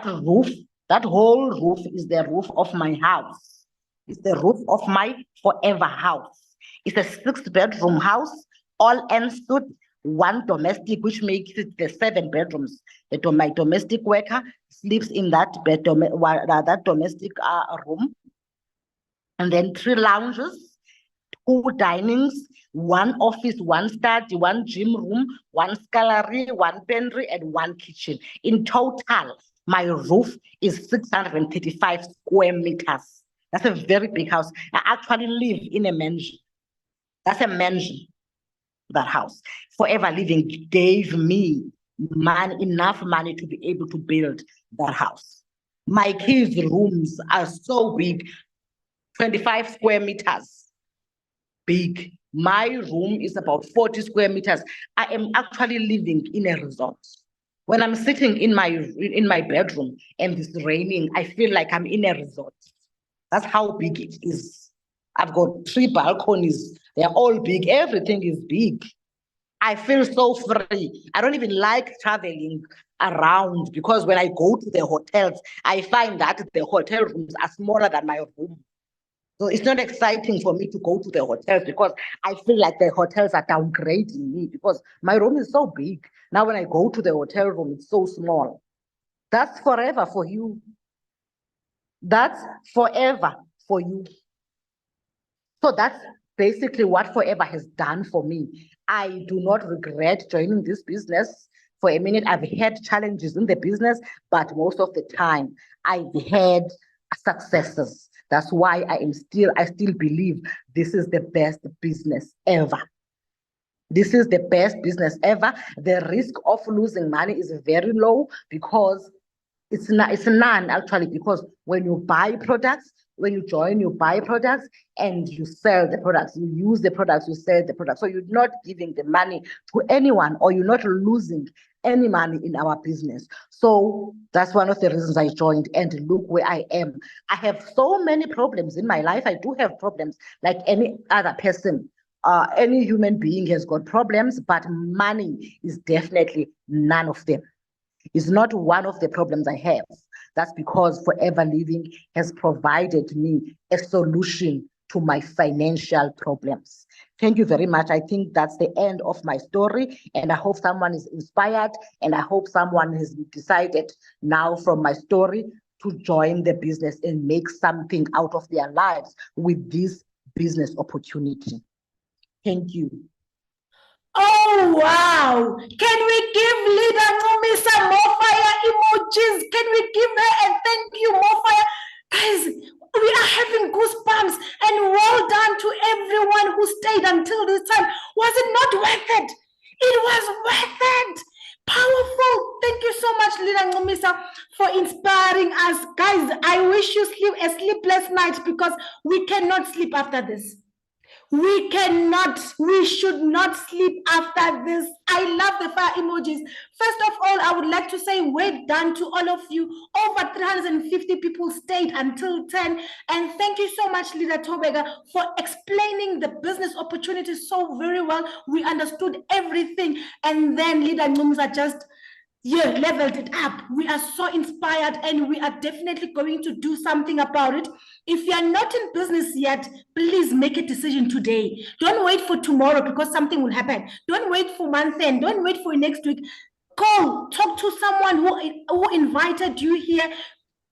roof, that whole roof is the roof of my house. It's the roof of my forever house. It's a 6-bedroom house, all ensuite, 1 domestic, which makes it the 7 bedrooms. My domestic worker sleeps in that domestic room. And then 3 lounges, 2 dinings, 1 office, 1 study, 1 gym room, 1 scullery, 1 pantry, and 1 kitchen. In total, my roof is 635 square meters. That's a very big house. I actually live in a mansion. That's a mansion, that house. Forever Living gave me enough money to be able to build that house. My kids' rooms are so big, 25 square meters big. My room is about 40 square meters. I am actually living in a resort. When I'm sitting in my bedroom and it's raining, I feel like I'm in a resort. That's how big it is. I've got 3 balconies. They're all big. Everything is big. I feel so free. I don't even like traveling around, because when I go to the hotels, I find that the hotel rooms are smaller than my room. So it's not exciting for me to go to the hotels, because I feel like the hotels are downgrading me, because my room is so big. Now when I go to the hotel room, it's so small. That's forever for you. That's forever for you. So that's basically what Forever has done for me. I do not regret joining this business. For a minute, I've had challenges in the business, but most of the time I've had successes. That's why I still believe this is the best business ever. This is the best business ever. The risk of losing money is very low, because it's none actually, because when you buy products, when you join, you buy products and you sell the products, you use the products, you sell the products. So you're not giving the money to anyone, or you're not losing any money in our business. So that's one of the reasons I joined, and look where I am. I have so many problems in my life. I do have problems like any other person. Any human being has got problems, but money is definitely none of them. It's not one of the problems I have. That's because Forever Living has provided me a solution to my financial problems. Thank you very much. I think that's the end of my story, and I hope someone is inspired, and I hope someone has decided now from my story to join the business and make something out of their lives with this business opportunity. Thank you. Oh, wow. Can we give Leader Ncumisa more fire emojis? Can we give her a thank you, more fire? Guys, we are having goosebumps, and well done to everyone who stayed until this time. Was it not worth it? It was worth it, Powerful. Thank you so much, Leader Ncumisa, for inspiring us. Guys, I wish you sleep a sleepless night because we cannot sleep after this. We should not sleep after this. I love the fire emojis. First of all, I would like to say well done to all of you. Over 350 people stayed until 10. And thank you so much, Leader Thobeka, for explaining the business opportunities so very well. We understood everything. And then Leader Ncumisa just leveled it up. We are so inspired and we are definitely going to do something about it. If you are not in business yet, please make a decision today. Don't wait for tomorrow because something will happen. Don't wait for month end. Don't wait for next week. Call, talk to someone who invited you here.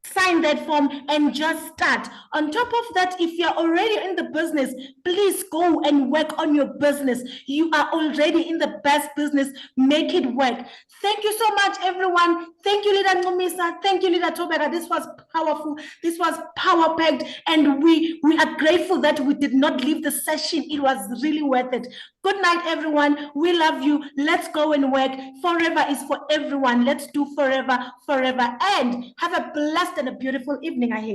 Sign that form and just start. On top of that, if you're already in the business, please go and work on your business. You are already in the best business. Make it work. Thank you so much, everyone. Thank you, Leader Ncumisa. Thank you, Leader Thobeka. This was powerful. This was power-packed. And we are grateful that we did not leave the session. It was really worth it. Good night, everyone. We love you. Let's go and work. Forever is for everyone. Let's do forever, forever. And have a blessed and a beautiful evening ahead.